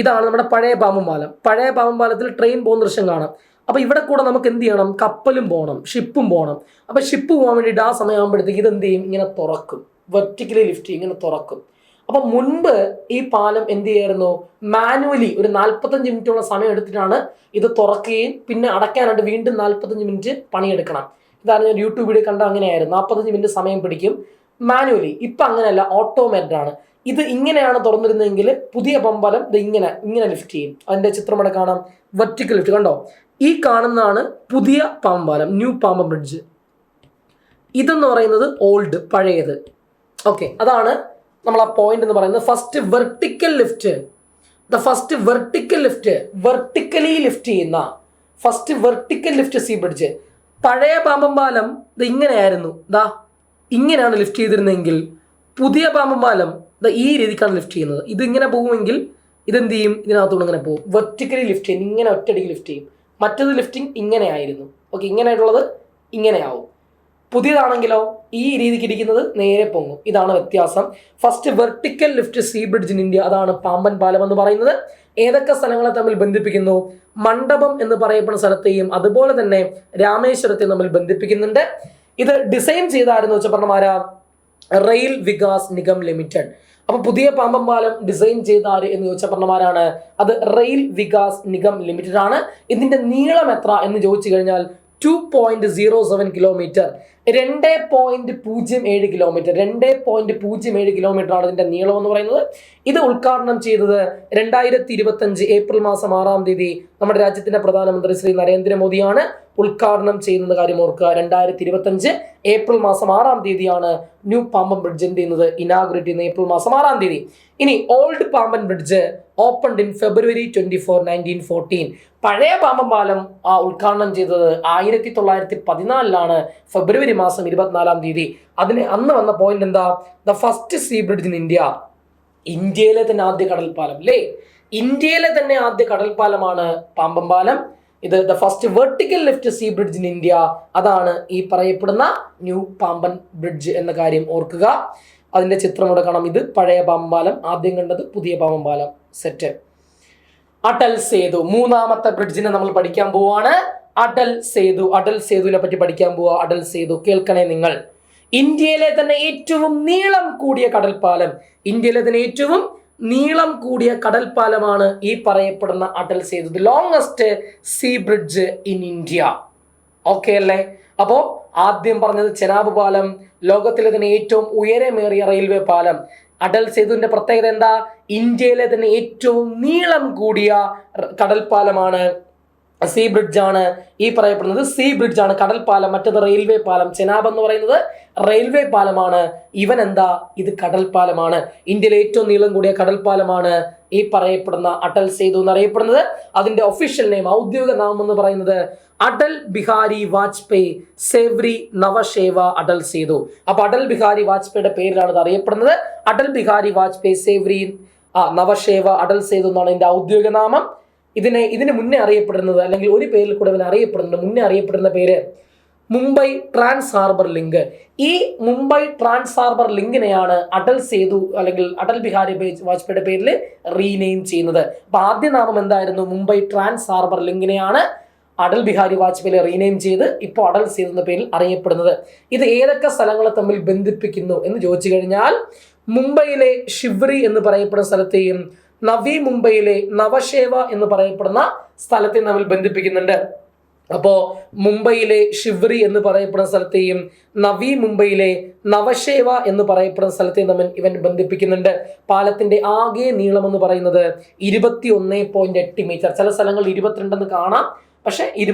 ഇതാണ് നമ്മുടെ പഴയ പാമ്പം പാലത്തിൽ ട്രെയിൻ പോകുന്ന ദൃശ്യം കാണാം. അപ്പൊ ഇവിടെ കൂടെ നമുക്ക് എന്ത് ചെയ്യണം, കപ്പലും പോകണം, ഷിപ്പും പോകണം. അപ്പൊ ഷിപ്പ് പോകാൻ വേണ്ടിയിട്ട് ആ സമയമാകുമ്പോഴത്തേക്ക് ഇത് എന്ത് ചെയ്യും, ഇങ്ങനെ തുറക്കും, വെർട്ടിക്കലി ലിഫ്റ്റ് ഇങ്ങനെ തുറക്കും. അപ്പൊ മുൻപ് ഈ പാലം എന്ത് ചെയ്യായിരുന്നു, മാനുവലി ഒരു 45 മിനിറ്റോളം സമയം എടുത്തിട്ടാണ് ഇത് തുറക്കുകയും പിന്നെ അടയ്ക്കാനായിട്ട് വീണ്ടും 45 മിനിറ്റ് പണിയെടുക്കണം. ഇതാണ് ഞാൻ യൂട്യൂബ് വീഡിയോ കണ്ട, അങ്ങനെയായിരുന്നു. 45 മിനിറ്റ് സമയം പിടിക്കും മാനുവലി. ഇപ്പൊ അങ്ങനെയല്ല, ഓട്ടോമാറ്റഡ് ആണ്. ഇത് ഇങ്ങനെയാണ് തുറന്നിരുന്നതെങ്കിൽ പുതിയ പാമ്പം ഇത് ഇങ്ങനെ ലിഫ്റ്റ് ചെയ്യും. അതിന്റെ ചിത്രം ഇവിടെ കാണാം, വെർട്ടിക്കൽ ലിഫ്റ്റ് കണ്ടോ. ഈ കാണുന്നതാണ് പുതിയ പാമ്പം പാലം, ന്യൂ പാമ്പം ബ്രിഡ്ജ്. ഇതെന്ന് പറയുന്നത് ഓൾഡ്, പഴയത്. ഓക്കെ, അതാണ് നമ്മൾ ആ പോയിന്റ് എന്ന് പറയുന്നത്. First vertical lift vertically lift ചെയ്യുന്ന first vertical lift sea bridge. പഴയ പാമ്പം പാലം ഇത് ഇങ്ങനെയായിരുന്നു, ഇങ്ങനെയാണ് ലിഫ്റ്റ് ചെയ്തിരുന്നെങ്കിൽ പുതിയ പാമ്പം പാലം ഈ രീതിക്കാണ് ലിഫ്റ്റ് ചെയ്യുന്നത്. ഇത് ഇങ്ങനെ പോകുമെങ്കിൽ ഇതെന്ത് ചെയ്യും, ഇതിനകത്തോട് ഇങ്ങനെ പോകും. വെർട്ടിക്കലി ലിഫ്റ്റ് ചെയ്യും, ഇങ്ങനെ ഒറ്റയടിക്ക് ലിഫ്റ്റ് ചെയ്യും. മറ്റേത് ലിഫ്റ്റിംഗ് ഇങ്ങനെ ആയിരുന്നു. ഓക്കെ, ഇങ്ങനെയായിട്ടുള്ളത് ഇങ്ങനെയാവും. പുതിയതാണെങ്കിലോ ഈ രീതിക്ക് ഇരിക്കുന്നത് നേരെ പൊങ്ങും. ഇതാണ് വ്യത്യാസം. First vertical lift sea bridge in India, അതാണ് പാമ്പൻ പാലം എന്ന് പറയുന്നത്. ഏതൊക്കെ സ്ഥലങ്ങളെ തമ്മിൽ ബന്ധിപ്പിക്കുന്നു, മണ്ഡപം എന്ന് പറയപ്പെടുന്ന സ്ഥലത്തെയും അതുപോലെ തന്നെ രാമേശ്വരത്തെയും തമ്മിൽ ബന്ധിപ്പിക്കുന്നുണ്ട്. ഇത് ഡിസൈൻ ചെയ്തായിരുന്നു വെച്ചപ്പറഞ്ഞമാരാ, റെയിൽ വികാസ് നിഗം ലിമിറ്റഡ്. അപ്പൊ പുതിയ പാമ്പം പാലം ഡിസൈൻ ചെയ്ത ആര് എന്ന് ചോദിച്ച പറഞ്ഞമാരാണ്, അത് റെയിൽ വികാസ് നിഗം ലിമിറ്റഡ് ആണ്. ഇതിന്റെ നീളം എത്ര എന്ന് ചോദിച്ചു കഴിഞ്ഞാൽ 2.07 കിലോമീറ്റർ, 2.07 കിലോമീറ്റർ ആണ് ഇതിന്റെ നീളം എന്ന് പറയുന്നത്. ഇത് ഉദ്ഘാടനം ചെയ്തത് 2025 ഏപ്രിൽ മാസം 6-ാം തീയതി നമ്മുടെ രാജ്യത്തിന്റെ പ്രധാനമന്ത്രി ശ്രീ നരേന്ദ്രമോദിയാണ് ഉദ്ഘാടനം ചെയ്യുന്നത്. കാര്യം ഓർക്കുക, 2025 ഏപ്രിൽ മാസം 6-ാം തീയതിയാണ് ന്യൂ പാമ്പൻ ബ്രിഡ്ജ് എന്ത് ചെയ്യുന്നത്, ഇനാഗുറേറ്റ് ചെയ്യുന്നത് ഏപ്രിൽ മാസം 6-ാം തീയതി. ഇനി old Pamban bridge opened in February 24, 1914. പഴയ പാമ്പൻ പാലം ഉദ്ഘാടനം ചെയ്തത് 1914 ഫെബ്രുവരി മാസം 24-ാം തീയതി. അന്ന് വന്ന പോയിന്റ് എന്താ, the first sea bridge in India. ഇന്ത്യയിലെ തന്നെ ആദ്യ കടൽപ്പാലം അല്ലേ, ഇന്ത്യയിലെ തന്നെ ആദ്യ കടൽപ്പാലമാണ് പാമ്പൻ പാലം. ഇത് the first vertical lift sea bridge in India, അതാണ് ഈ പറയപ്പെടുന്ന ന്യൂ പാമ്പൻ ബ്രിഡ്ജ് എന്ന കാര്യം ഓർക്കുക. അതിന്റെ ചിത്രം ഇവിടെ കാണാം. ഇത് പഴയ പാമ്പൻ പാലം, ആദ്യം കണ്ടത് പുതിയ പാമ്പൻ പാലം. സെറ്റ്. അടൽ സേതു, മൂന്നാമത്തെ ബ്രിഡ്ജിനെ നമ്മൾ പഠിക്കാൻ പോവാണ്. അടൽ സേതുവിനെ പറ്റി പഠിക്കാൻ പോവാ. അടൽ സേതു കേൾക്കണേ നിങ്ങൾ. ഇന്ത്യയിലെ തന്നെ ഏറ്റവും നീളം കൂടിയ കടൽപ്പാലമാണ് ഈ പറയപ്പെടുന്ന Atal Setu, the longest sea bridge in India. Okay അല്ലേ? അപ്പോ ആദ്യം പറഞ്ഞത് ചെനാബ് പാലം, ലോകത്തിലെ തന്നെ ഏറ്റവും ഉയരമേറിയ റെയിൽവേ പാലം. അടൽ സേതുവിന്റെ പ്രത്യേകത എന്താ, ഇന്ത്യയിലെ തന്നെ ഏറ്റവും നീളം കൂടിയ കടൽപ്പാലമാണ്, സീ ബ്രിഡ്ജ് ആണ് ഈ പറയപ്പെടുന്നത്. സീ ബ്രിഡ്ജ് ആണ് കടൽപ്പാലം, മറ്റത് റെയിൽവേ പാലം. ചെനാബ് എന്ന് പറയുന്നത് റെയിൽവേ പാലമാണ്, ഇവൻ എന്താ, ഇത് കടൽപ്പാലമാണ്. ഇന്ത്യയിലെ ഏറ്റവും നീളം കൂടിയ കടൽപ്പാലമാണ് ഈ പറയപ്പെടുന്ന അടൽ സേതു എന്നറിയപ്പെടുന്നത്. അതിന്റെ ഒഫീഷ്യൽ നെയിം, ഔദ്യോഗിക നാമം എന്ന് പറയുന്നത് അടൽ ബിഹാരി വാജ്പേയി സേവ്രി നവശേവ അടൽ സേതു. അപ്പൊ അടൽ ബിഹാരി വാജ്പേയിയുടെ പേരിലാണ് ഇത് അറിയപ്പെടുന്നത്. അടൽ ബിഹാരി വാജ്പേയി സേവ്രി നവശേവ അടൽ സേതു എന്നാണ് ഇതിന്റെ ഔദ്യോഗിക നാമം. ഇതിന് മുന്നേ അറിയപ്പെടുന്നത്, അല്ലെങ്കിൽ ഒരു പേരിൽ കൂടെ ഇവൻ അറിയപ്പെടുന്നുണ്ട്, മുന്നേ അറിയപ്പെടുന്ന പേര് മുംബൈ ട്രാൻസ് ഹാർബർ ലിങ്ക്. ഈ മുംബൈ ട്രാൻസ് ഹാർബർ ലിങ്കിനെയാണ് അടൽ സേതു അല്ലെങ്കിൽ അടൽ ബിഹാരി വാജ്പേയിയുടെ പേരിൽ റീനെയിം ചെയ്യുന്നത്. അപ്പൊ ആദ്യ നാമം എന്തായിരുന്നു, മുംബൈ ട്രാൻസ് ഹാർബർ ലിങ്കിനെയാണ് അടൽ ബിഹാരി വാജ്പേയി റീനെയിം ചെയ്ത് ഇപ്പോൾ അടൽ സേതു എന്ന പേരിൽ അറിയപ്പെടുന്നത്. ഇത് ഏതൊക്കെ സ്ഥലങ്ങളെ തമ്മിൽ ബന്ധിപ്പിക്കുന്നു എന്ന് ചോദിച്ചു കഴിഞ്ഞാൽ, മുംബൈയിലെ ഷിവ്രി എന്ന് പറയപ്പെടുന്ന സ്ഥലത്തെയും നവി മുംബൈയിലെ നവശേവ എന്ന് പറയപ്പെടുന്ന സ്ഥലത്തെയും തമ്മിൽ ബന്ധിപ്പിക്കുന്നുണ്ട്. അപ്പോൾ മുംബൈയിലെ ഷിവ്രി എന്ന് പറയപ്പെടുന്ന സ്ഥലത്തെയും നവി മുംബൈയിലെ നവശേവ എന്ന് പറയപ്പെടുന്ന സ്ഥലത്തെയും തമ്മിൽ ഇവൻ ബന്ധിപ്പിക്കുന്നുണ്ട്. പാലത്തിന്റെ ആകെ നീളം എന്ന് പറയുന്നത് 21.8 മീറ്റർ. ചില സ്ഥലങ്ങളിൽ 22 കാണാം, പക്ഷെ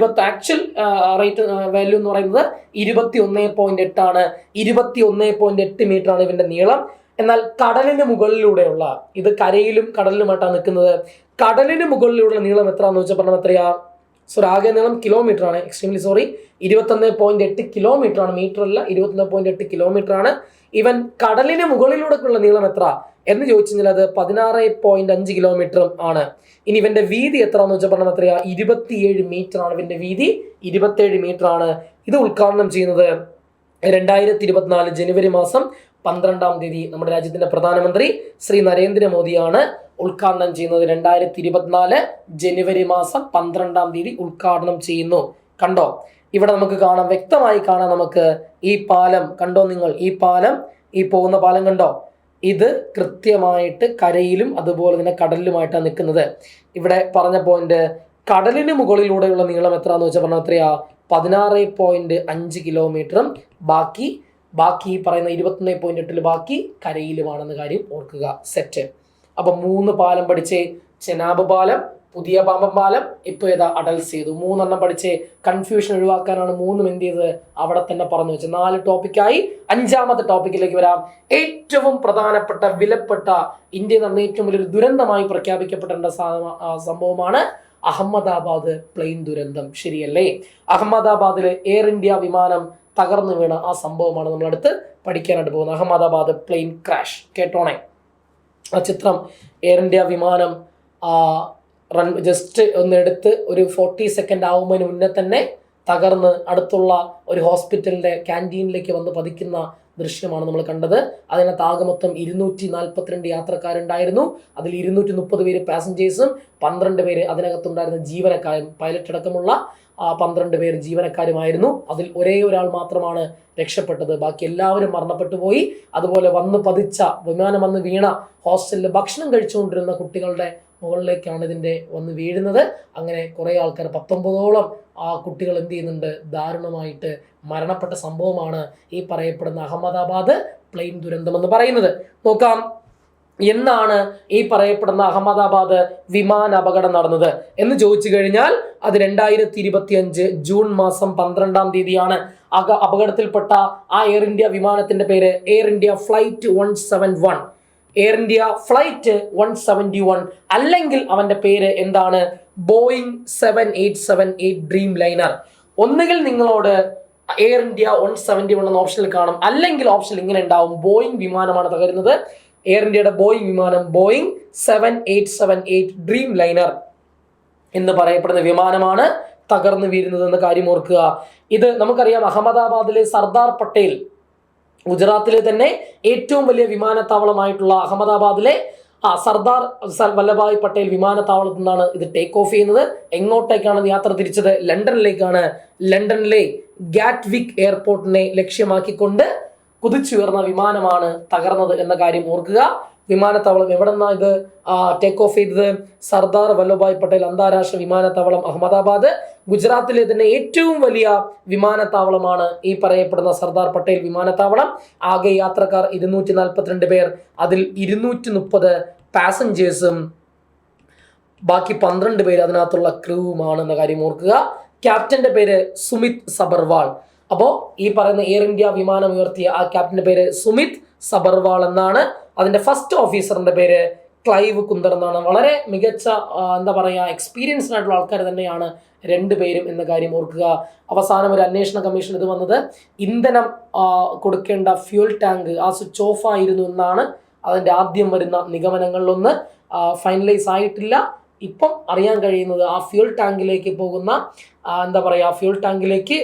ആക്ച്വൽ റേറ്റ് വാല്യൂ എന്ന് പറയുന്നത് 21.8 ആണ്. 21.8 മീറ്റർ ആണ് ഇവന്റെ നീളം. എന്നാൽ കടലിന് മുകളിലൂടെയുള്ള, ഇത് കരയിലും കടലിലുമായിട്ടാണ് നിൽക്കുന്നത്, കടലിന് മുകളിലൂടെ നീളം എത്രയാണെന്ന് വെച്ചാൽ പറഞ്ഞാൽ എത്രയാ? ആകെ നീളം കിലോമീറ്റർ ആണ്, 21.8 കിലോമീറ്റർ ആണ്, മീറ്റർ അല്ല, 21.8 കിലോമീറ്റർ ആണ്. ഇവൻ കടലിന് മുകളിലൂടെയുള്ള നീളം എത്ര എന്ന് ചോദിച്ചു കഴിഞ്ഞാൽ അത് 16.5 കിലോമീറ്ററും ആണ്. ഇനി ഇവന്റെ വീതി എത്രയാണെന്ന് വെച്ചാൽ പറഞ്ഞാൽ എത്രയാ? 27 മീറ്റർ ആണ് ഇവന്റെ വീതി, 27 മീറ്റർ ആണ്. ഇത് ഉദ്ഘാടനം ചെയ്യുന്നത് 2024 ജനുവരി മാസം 12-ാം തീയതി നമ്മുടെ രാജ്യത്തിന്റെ പ്രധാനമന്ത്രി ശ്രീ നരേന്ദ്രമോദിയാണ് ഉദ്ഘാടനം ചെയ്യുന്നത്. 2024 ജനുവരി മാസം 12-ാം തീയതി ഉദ്ഘാടനം ചെയ്യുന്നു. കണ്ടോ, ഇവിടെ നമുക്ക് കാണാം, വ്യക്തമായി കാണാം നമുക്ക് ഈ പാലം. കണ്ടോ നിങ്ങൾ ഈ പാലം, ഈ പോകുന്ന പാലം കണ്ടോ? ഇത് കൃത്യമായിട്ട് കരയിലും അതുപോലെ തന്നെ കടലിലുമായിട്ടാണ് നിൽക്കുന്നത്. ഇവിടെ പറഞ്ഞ പോയിന്റ്, കടലിന് മുകളിലൂടെയുള്ള നീളം എത്രയാണെന്ന് വെച്ചാൽ പറഞ്ഞാൽ എത്രയാ? 16.5 കിലോമീറ്ററും ബാക്കി ഈ പറയുന്ന 21.8 ബാക്കി കരയിലുമാണെന്ന കാര്യം ഓർക്കുക. സെറ്റ്. അപ്പൊ 3 പാലം പഠിച്ചേ. ചെനാബ് പാലം, പുതിയ പാമ്പം പാലം, ഇപ്പൊ ഏതാ? അടൽ സേതു. 3 പഠിച്ച് കൺഫ്യൂഷൻ ഒഴിവാക്കാനാണ് 3 എന്ത് ചെയ്തത്? അവിടെ തന്നെ പറഞ്ഞു വെച്ചത്. 4 ടോപ്പിക്കായി. 5ാമത്തെ ടോപ്പിക്കിലേക്ക് വരാം. ഏറ്റവും പ്രധാനപ്പെട്ട, വിലപ്പെട്ട, ഇന്ത്യ നടന്ന ഏറ്റവും വലിയൊരു ദുരന്തമായി പ്രഖ്യാപിക്കപ്പെടേണ്ട സംഭവമാണ് അഹമ്മദാബാദ് പ്ലെയിൻ ദുരന്തം. ശരിയല്ലേ? അഹമ്മദാബാദിലെ എയർ ഇന്ത്യ വിമാനം തകർന്നു വീണ ആ സംഭവമാണ് നമ്മൾ അടുത്ത് പഠിക്കാനായിട്ട് പോകുന്നത്. Ahmedabad plain crash. കേട്ടോണേ, ആ ചിത്രം എയർ ഇന്ത്യ വിമാനം ജസ്റ്റ് ഒന്ന് എടുത്ത് ഒരു 40 സെക്കൻഡ് ആവുന്നതിന് മുന്നേ തന്നെ തകർന്ന് അടുത്തുള്ള ഒരു ഹോസ്പിറ്റലിന്റെ ക്യാൻറ്റീനിലേക്ക് വന്ന് പതിക്കുന്ന ദൃശ്യമാണ് നമ്മൾ കണ്ടത്. അതിനകത്ത് ആകെ മൊത്തം 242 യാത്രക്കാരുണ്ടായിരുന്നു. അതിൽ 230 പേര് പാസഞ്ചേഴ്സും 12 പേര് അതിനകത്തുണ്ടായിരുന്ന ജീവനക്കാരും, പൈലറ്റ് അടക്കമുള്ള 12 പേർ ജീവനക്കാരുമായിരുന്നു. അതിൽ ഒരേ ഒരാൾ മാത്രമാണ് രക്ഷപ്പെട്ടത്. ബാക്കി എല്ലാവരും മരണപ്പെട്ടു പോയി. അതുപോലെ വന്ന് പതിച്ച വിമാനം വന്ന് വീണ ഹോസ്റ്റലിൽ ഭക്ഷണം കഴിച്ചുകൊണ്ടിരുന്ന കുട്ടികളുടെ മുകളിലേക്കാണ് ഇതിൻ്റെ വന്ന് വീഴുന്നത്. അങ്ങനെ കുറേ ആൾക്കാർ, 19ഓളം കുട്ടികൾ എന്ത് ചെയ്യുന്നുണ്ട്? ദാരുണമായിട്ട് മരണപ്പെട്ട സംഭവമാണ് ഈ പറയപ്പെടുന്ന അഹമ്മദാബാദ് പ്ലെയിൻ ദുരന്തം എന്ന് പറയുന്നത്. നോക്കാം, എന്നാണ് ഈ പറയപ്പെടുന്ന അഹമ്മദാബാദ് വിമാന അപകടം നടന്നത് എന്ന് ചോദിച്ചു കഴിഞ്ഞാൽ അത് 2025 ജൂൺ മാസം 12-ാം തീയതിയാണ്. അപകടത്തിൽപ്പെട്ട ആ എയർ ഇന്ത്യ വിമാനത്തിന്റെ പേര് air India flight 171, air India flight 171, അല്ലെങ്കിൽ അവന്റെ പേര് എന്താണ്? Boeing 7878 dream liner. ഒന്നുകിൽ നിങ്ങളോട് എയർ ഇന്ത്യ 171 എന്ന ഓപ്ഷനിൽ കാണും, അല്ലെങ്കിൽ ഓപ്ഷൻ ഇങ്ങനെ ഉണ്ടാവും, ബോയിങ് വിമാനമാണ് തകരുന്നത്. എയർ ഇന്ത്യയുടെ ബോയിങ് വിമാനം ബോയിങ് 7878 ഡ്രീം ലൈനർ എന്ന് പറയപ്പെടുന്ന വിമാനമാണ് തകർന്നു വീഴുന്നത് എന്ന കാര്യം ഓർക്കുക. ഇത് നമുക്കറിയാം, അഹമ്മദാബാദിലെ സർദാർ പട്ടേൽ, ഗുജറാത്തിലെ തന്നെ ഏറ്റവും വലിയ വിമാനത്താവളമായിട്ടുള്ള അഹമ്മദാബാദിലെ സർദാർ വല്ലഭായ് പട്ടേൽ വിമാനത്താവളത്തിൽ നിന്നാണ് ഇത് ടേക്ക് ഓഫ് ചെയ്യുന്നത്. എങ്ങോട്ടേക്കാണ് യാത്ര തിരിച്ചത്? ലണ്ടനിലേക്കാണ്. ലണ്ടനിലെ ഗാറ്റ്വിക് എയർപോർട്ടിനെ ലക്ഷ്യമാക്കിക്കൊണ്ട് കുതിച്ചുയർന്ന വിമാനമാണ് തകർന്നത് എന്ന കാര്യം ഓർക്കുക. വിമാനത്താവളം എവിടെ നിന്നാണ് ഇത് ടേക്ക് ഓഫ് ചെയ്തത്? സർദാർ വല്ലഭായ് പട്ടേൽ അന്താരാഷ്ട്ര വിമാനത്താവളം അഹമ്മദാബാദ്. ഗുജറാത്തിലെ തന്നെ ഏറ്റവും വലിയ വിമാനത്താവളമാണ് ഈ പറയപ്പെടുന്ന സർദാർ പട്ടേൽ വിമാനത്താവളം. ആകെ യാത്രക്കാർ 242 പേർ, അതിൽ 230 പാസഞ്ചേഴ്സും ബാക്കി 12 പേര് അതിനകത്തുള്ള ക്രൂവുമാണ് എന്ന കാര്യം ഓർക്കുക. ക്യാപ്റ്റന്റെ പേര് സുമിത് സബർവാൾ. അപ്പോൾ ഈ പറയുന്ന എയർ ഇന്ത്യ വിമാനം ഉയർത്തിയ ആ ക്യാപ്റ്റന്റെ പേര് സുമിത് സബർവാൾ എന്നാണ്. അതിന്റെ ഫസ്റ്റ് ഓഫീസറിന്റെ പേര് ക്ലൈവ് കുന്ദർ എന്നാണ്. വളരെ മികച്ച എന്താ പറയുക, എക്സ്പീരിയൻസ്ഡ് ആയിട്ടുള്ള ആൾക്കാർ തന്നെയാണ് 2 പേരും എന്ന കാര്യം ഓർക്കുക. അവസാനം ഒരു അന്വേഷണ കമ്മീഷൻ ഇത് വന്നത്, ഇന്ധനം കൊടുക്കേണ്ട ഫ്യൂൽ ടാങ്ക് സ്വിച്ച് ഓഫ് ആയിരുന്നു എന്നാണ് അതിൻ്റെ ആദ്യം വരുന്ന നിഗമനങ്ങളിലൊന്ന്. ഫൈനലൈസ് ആയിട്ടില്ല. ഇപ്പം അറിയാൻ കഴിയുന്നത് ആ ഫ്യൂൽ ടാങ്കിലേക്ക് പോകുന്ന എന്താ പറയുക, ഫ്യൂൽ ടാങ്കിലേക്ക്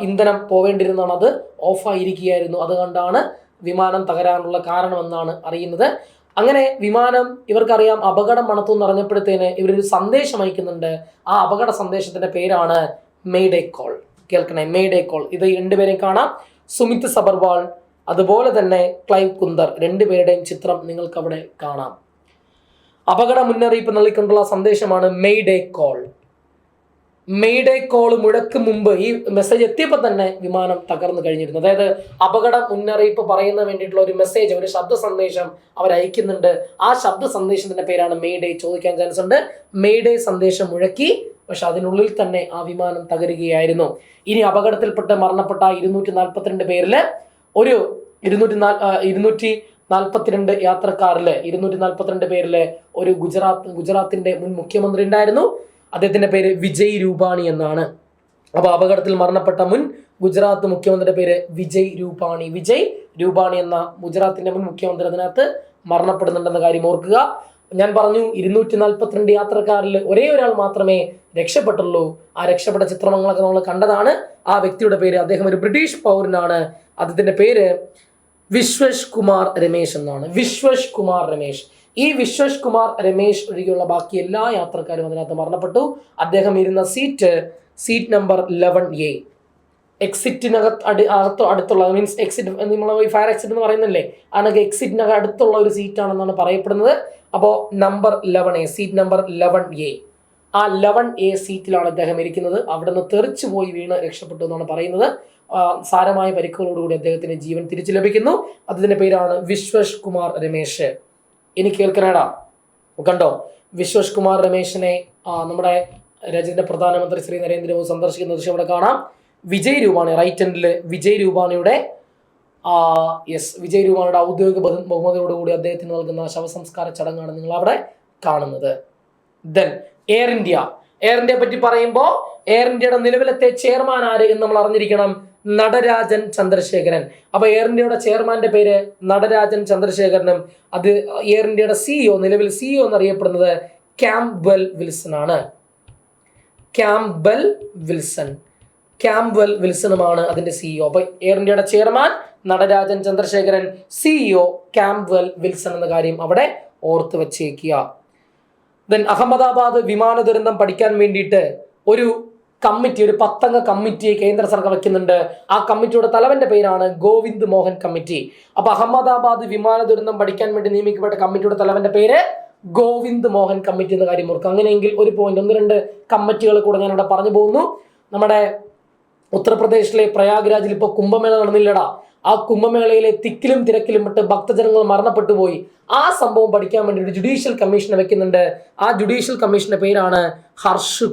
ഇന്ധനം പോവേണ്ടിരുന്നതാണ്, അത് ഓഫായിരിക്കുകയായിരുന്നു. അതുകൊണ്ടാണ് വിമാനം തകരാനുള്ള കാരണമെന്നാണ് അറിയുന്നത്. അങ്ങനെ വിമാനം, ഇവർക്കറിയാം അപകടം മണത്തുനിന്ന് അറിഞ്ഞപ്പോഴത്തേന് ഇവരൊരു സന്ദേശം അയക്കുന്നുണ്ട്. ആ അപകട സന്ദേശത്തിന്റെ പേരാണ് മെയ്ഡേ കോൾ. കേൾക്കണേ, മെയ്ഡേ കോൾ. ഇത് 2 പേരെയും കാണാം, സുമിത് സബർവാൾ അതുപോലെ തന്നെ ക്ലൈവ് കുന്ദർ. 2 പേരുടെയും ചിത്രം നിങ്ങൾക്ക് അവിടെ കാണാം. അപകട മുന്നറിയിപ്പ് നൽകിക്കൊണ്ടുള്ള സന്ദേശമാണ് മെയ്ഡേ കോൾ. മെയ്ഡേ കോൾ മുഴക്കും മുമ്പ് ഈ മെസ്സേജ് എത്തിയപ്പോൾ തന്നെ വിമാനം തകർന്നു കഴിഞ്ഞിരുന്നു. അതായത് അപകട മുന്നറിയിപ്പ് പറയുന്ന വേണ്ടിയിട്ടുള്ള ഒരു മെസ്സേജ്, ഒരു ശബ്ദ സന്ദേശം അവർ അയക്കുന്നുണ്ട്. ആ ശബ്ദ സന്ദേശത്തിന്റെ പേരാണ് മെയ്ഡേ. ചോദിക്കാൻ ചാൻസ് ഉണ്ട്. മെയ്ഡേ സന്ദേശം മുഴക്കി, പക്ഷെ അതിനുള്ളിൽ തന്നെ ആ വിമാനം തകരുകയായിരുന്നു. ഇനി അപകടത്തിൽപ്പെട്ട് മരണപ്പെട്ട 242 പേരില് ഒരു 242 യാത്രക്കാരില് 242 പേരില് ഒരു ഗുജറാത്തിന്റെ മുൻ മുഖ്യമന്ത്രി ഉണ്ടായിരുന്നു. അദ്ദേഹത്തിന്റെ പേര് വിജയ് രൂപാണി എന്നാണ്. അപ്പൊ അപകടത്തിൽ മരണപ്പെട്ട മുൻ ഗുജറാത്ത് മുഖ്യമന്ത്രിയുടെ പേര് വിജയ് രൂപാണി എന്ന ഗുജറാത്തിന്റെ മുൻ മുഖ്യമന്ത്രി അതിനകത്ത് മരണപ്പെടുന്നുണ്ടെന്ന കാര്യം ഓർക്കുക. ഞാൻ പറഞ്ഞു 242 യാത്രക്കാരിൽ ഒരേ ഒരാൾ മാത്രമേ രക്ഷപ്പെട്ടുള്ളൂ. ആ രക്ഷപ്പെട്ട ചിത്രങ്ങളൊക്കെ നമ്മൾ കണ്ടതാണ്. ആ വ്യക്തിയുടെ പേര്, അദ്ദേഹം ഒരു ബ്രിട്ടീഷ് പൗരനാണ്. അദ്ദേഹത്തിന്റെ പേര് വിശ്വഷ് കുമാർ രമേശ് എന്നാണ്. വിശ്വഷ് കുമാർ രമേശ്. ഈ വിശ്വഷ് കുമാർ രമേശ് ഒഴികെയുള്ള ബാക്കി എല്ലാ യാത്രക്കാരും അതിനകത്ത് മരണപ്പെട്ടു. അദ്ദേഹം ഇരുന്ന സീറ്റ് നമ്പർ 11A. എക്സിറ്റിനകത്ത് അടുത്തുള്ള, മീൻസ് എക്സിറ്റ് നമ്മൾ ഫയർ എക്സിറ്റ് എന്ന് പറയുന്നില്ലേ, അതിനൊക്കെ എക്സിറ്റിനകത്ത് അടുത്തുള്ള ഒരു സീറ്റാണെന്നാണ് പറയപ്പെടുന്നത്. അപ്പോൾ number 11A, seat number 11A, ആ 11A സീറ്റിലാണ് അദ്ദേഹം ഇരിക്കുന്നത്. അവിടെ നിന്ന് തെറിച്ചു പോയി വീണ് രക്ഷപ്പെട്ടു എന്നാണ് പറയുന്നത്. സാരമായ പരിക്കുകളോടുകൂടി അദ്ദേഹത്തിന് ജീവൻ തിരിച്ചു ലഭിക്കുന്നു. അതിന്റെ പേരാണ് വിശ്വഷ് കുമാർ രമേശ്. ഇനി കേൾക്കണേടാ, കണ്ടോ, വിശ്വഷ് കുമാർ രമേശിനെ നമ്മുടെ രാജ്യത്തിന്റെ പ്രധാനമന്ത്രി ശ്രീ നരേന്ദ്രമോദി സന്ദർശിക്കുന്ന ദൃശ്യം ഇവിടെ കാണാം. വിജയ് രൂപാണി, റൈറ്റ് ഹാൻഡില് വിജയ് രൂപാണിയുടെ ഔദ്യോഗിക ബഹുമതിയോടുകൂടി അദ്ദേഹത്തിന് നൽകുന്ന ശവസംസ്കാര ചടങ്ങാണ് നിങ്ങൾ അവിടെ കാണുന്നത്. ദെൻ എയർ ഇന്ത്യയെ പറ്റി പറയുമ്പോൾ എയർ ഇന്ത്യയുടെ നിലവിലത്തെ ചെയർമാൻ ആര് എന്ന് നമ്മൾ അറിഞ്ഞിരിക്കണം. നടരാജൻ ചന്ദ്രശേഖരൻ. അപ്പൊ എയർ ഇന്ത്യയുടെ ചെയർമാന്റെ പേര് നടരാജൻ ചന്ദ്രശേഖരനും അത് എയർ ഇന്ത്യയുടെ സിഇഒ, നിലവിൽ സിഇഒ എന്നറിയപ്പെടുന്നത് ക്യാംപ്ബെൽ വിൽസൺ ആണ്. ക്യാംപ്ബെൽ വിൽസണുമാണ് അതിന്റെ സിഇഒ. അപ്പൊ എയർ ഇന്ത്യയുടെ chairman Natarajan Chandrasekaran, CEO Campbell Wilson എന്ന കാര്യം അവിടെ ഓർത്ത് വെച്ചേക്കുക. ദെൻ അഹമ്മദാബാദ് വിമാന ദുരന്തം പഠിക്കാൻ വേണ്ടിയിട്ട് ഒരു 10 അംഗ കമ്മിറ്റിയെ കേന്ദ്ര സർക്കാർ വയ്ക്കുന്നുണ്ട്. ആ കമ്മിറ്റിയുടെ തലവന്റെ പേരാണ് ഗോവിന്ദ് മോഹൻ കമ്മിറ്റി. അപ്പൊ അഹമ്മദാബാദ് വിമാന ദുരന്തം പഠിക്കാൻ വേണ്ടി നിയമിക്കപ്പെട്ട കമ്മിറ്റിയുടെ തലവന്റെ പേര് ഗോവിന്ദ് മോഹൻ കമ്മിറ്റി എന്ന കാര്യം ഓർക്കുക. അങ്ങനെയെങ്കിൽ ഒരു പോയിന്റ്, 1-2 കമ്മിറ്റികൾ കൂടെ ഞാൻ ഇവിടെ പറഞ്ഞു പോകുന്നു. നമ്മുടെ ഉത്തർപ്രദേശിലെ പ്രയാഗ്രാജിൽ ഇപ്പോൾ കുംഭമേള നടന്നില്ലടാ. ആ കുംഭമേളയിലെ തിക്കിലും തിരക്കിലും പെട്ട് ഭക്തജനങ്ങൾ മരണപ്പെട്ടു പോയി. ആ സംഭവം പഠിക്കാൻ വേണ്ടി ഒരു ജുഡീഷ്യൽ കമ്മീഷനെ വെക്കുന്നുണ്ട്. ആ ജുഡീഷ്യൽ കമ്മീഷന്റെ പേരാണ് ഹർഷ്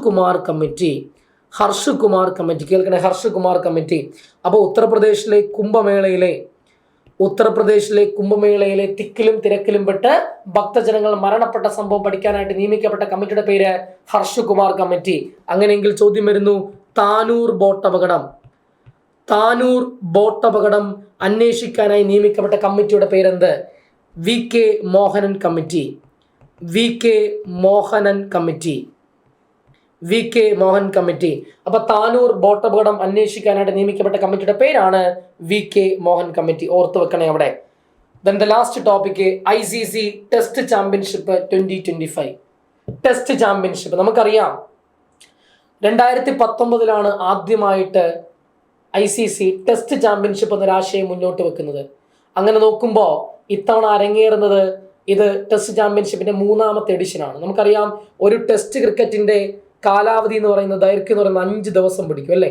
കുമാർ കമ്മിറ്റി. കേൾക്കണേ, ഹർഷ് കുമാർ കമ്മിറ്റി. അപ്പോൾ ഉത്തർപ്രദേശിലെ കുംഭമേളയിലെ തിക്കിലും തിരക്കിലും പെട്ട് ഭക്തജനങ്ങൾ മരണപ്പെട്ട സംഭവം പഠിക്കാനായിട്ട് നിയമിക്കപ്പെട്ട കമ്മിറ്റിയുടെ പേര് ഹർഷ് കുമാർ കമ്മിറ്റി. അങ്ങനെയെങ്കിൽ ചോദ്യം വരുന്നു, താനൂർ ബോട്ട് അപകടം അന്വേഷിക്കാനായി നിയമിക്കപ്പെട്ട കമ്മിറ്റിയുടെ പേരെന്ത്? V K Mohanan committee. അപ്പൊ താനൂർ ബോട്ട് അപകടം അന്വേഷിക്കാനായിട്ട് നിയമിക്കപ്പെട്ട കമ്മിറ്റിയുടെ പേരാണ് വി കെ മോഹൻ കമ്മിറ്റി. ഓർത്ത് വെക്കണേ അവിടെ. Then the last topic, ICC test championship 2025. Test championship നമുക്കറിയാം 2019 ആദ്യമായിട്ട് ICC ടെസ്റ്റ് ചാമ്പ്യൻഷിപ്പ് എന്നൊരാശയം മുന്നോട്ട് വെക്കുന്നത്. അങ്ങനെ നോക്കുമ്പോൾ ഇത്തവണ അരങ്ങേറുന്നത് ഇത് ടെസ്റ്റ് ചാമ്പ്യൻഷിപ്പിന്റെ 3ാമത്തെ എഡിഷനാണ്. നമുക്കറിയാം ഒരു ടെസ്റ്റ് ക്രിക്കറ്റിന്റെ കാലാവധി എന്ന് പറയുന്നത്, ദൈർഘ്യം എന്ന് പറയുന്നത് 5 ദിവസം പിടിക്കും അല്ലേ.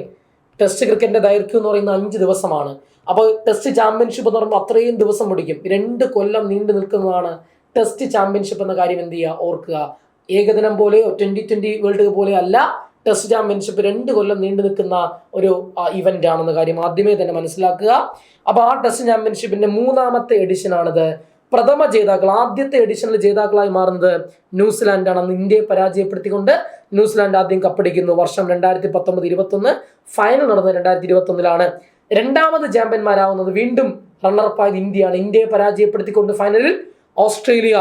ടെസ്റ്റ് ക്രിക്കറ്റിന്റെ ദൈർഘ്യം എന്ന് പറയുന്നത് 5 ദിവസമാണ്. അപ്പോൾ ടെസ്റ്റ് ചാമ്പ്യൻഷിപ്പ് എന്ന് പറയുമ്പോൾ അത്രയും ദിവസം പിടിക്കും. 2 കൊല്ലം നീണ്ടു നിൽക്കുന്നതാണ് ടെസ്റ്റ് ചാമ്പ്യൻഷിപ്പ് എന്ന കാര്യം എന്ത് ചെയ്യുക, ഓർക്കുക. ഏകദിനം പോലെയോ 2020 വേൾഡ് കപ്പ് പോലെയോ അല്ല. ടെസ്റ്റ് ചാമ്പ്യൻഷിപ്പ് 2 കൊല്ലം നീണ്ടു നിൽക്കുന്ന ഒരു ഇവന്റ് ആണെന്ന കാര്യം ആദ്യമേ തന്നെ മനസ്സിലാക്കുക. അപ്പൊ ആ ടെസ്റ്റ് ചാമ്പ്യൻഷിപ്പിന്റെ 3ാമത്തെ എഡിഷനാണിത്. പ്രഥമ ജേതാക്കൾ, ആദ്യത്തെ എഡിഷനിൽ ജേതാക്കളായി മാറുന്നത് ന്യൂസിലാൻഡാണ്. അന്ന് ഇന്ത്യയെ പരാജയപ്പെടുത്തിക്കൊണ്ട് ന്യൂസിലാൻഡ് ആദ്യം കപ്പടിക്കുന്നു. വർഷം 2019-21, ഫൈനൽ നടന്നത് 2021. രണ്ടാമത് ചാമ്പ്യന്മാരാവുന്നത് വീണ്ടും റണ്ണറപ്പായത് ഇന്ത്യയാണ്. ഇന്ത്യയെ പരാജയപ്പെടുത്തിക്കൊണ്ട് ഫൈനലിൽ ഓസ്ട്രേലിയ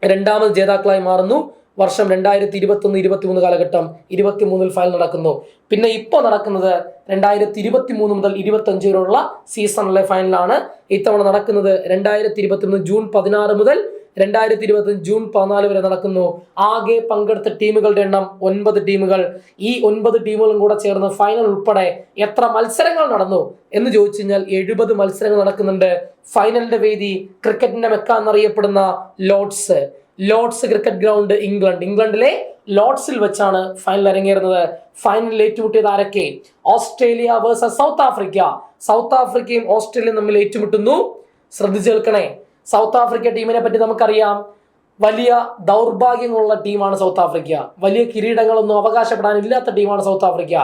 രണ്ടാമത് ജേതാക്കളായി മാറുന്നു. വർഷം 2021-23 കാലഘട്ടം 23 ഫൈനൽ നടക്കുന്നു. പിന്നെ ഇപ്പോൾ നടക്കുന്നത് 2023 മുതൽ 25 വരെയുള്ള സീസണിലെ ഫൈനലാണ്. ഇത്തവണ നടക്കുന്നത് 2021 ജൂൺ 16 മുതൽ 2025 ജൂൺ 14 വരെ നടക്കുന്നു. ആകെ പങ്കെടുത്ത ടീമുകളുടെ എണ്ണം 9 ടീമുകൾ. ഈ 9 ടീമുകളും കൂടെ ചേർന്ന് ഫൈനൽ ഉൾപ്പെടെ എത്ര മത്സരങ്ങൾ നടന്നു എന്ന് ചോദിച്ചു കഴിഞ്ഞാൽ 70 മത്സരങ്ങൾ നടക്കുന്നുണ്ട്. ഫൈനലിന്റെ വേദി ക്രിക്കറ്റിന്റെ മെക്ക എന്നറിയപ്പെടുന്ന ലോർഡ്സ് ക്രിക്കറ്റ് ഗ്രൗണ്ട്, ഇംഗ്ലണ്ടിലെ ലോർഡ്സിൽ വെച്ചാണ് ഫൈനൽ അരങ്ങേറുന്നത്. ഫൈനലിൽ ഏറ്റുമുട്ടിയത് ആരൊക്കെ? Australia versus South Africa. South ആഫ്രിക്കയും ഓസ്ട്രേലിയയും തമ്മിൽ ഏറ്റുമുട്ടുന്നു. ശ്രദ്ധിച്ചു കേൾക്കണേ. സൗത്ത് ആഫ്രിക്ക ടീമിനെ പറ്റി നമുക്കറിയാം. വലിയ ദൗർഭാഗ്യങ്ങളുള്ള ടീമാണ് സൗത്ത് ആഫ്രിക്ക. വലിയ കിരീടങ്ങളൊന്നും അവകാശപ്പെടാനില്ലാത്ത ടീമാണ് സൗത്ത് ആഫ്രിക്ക.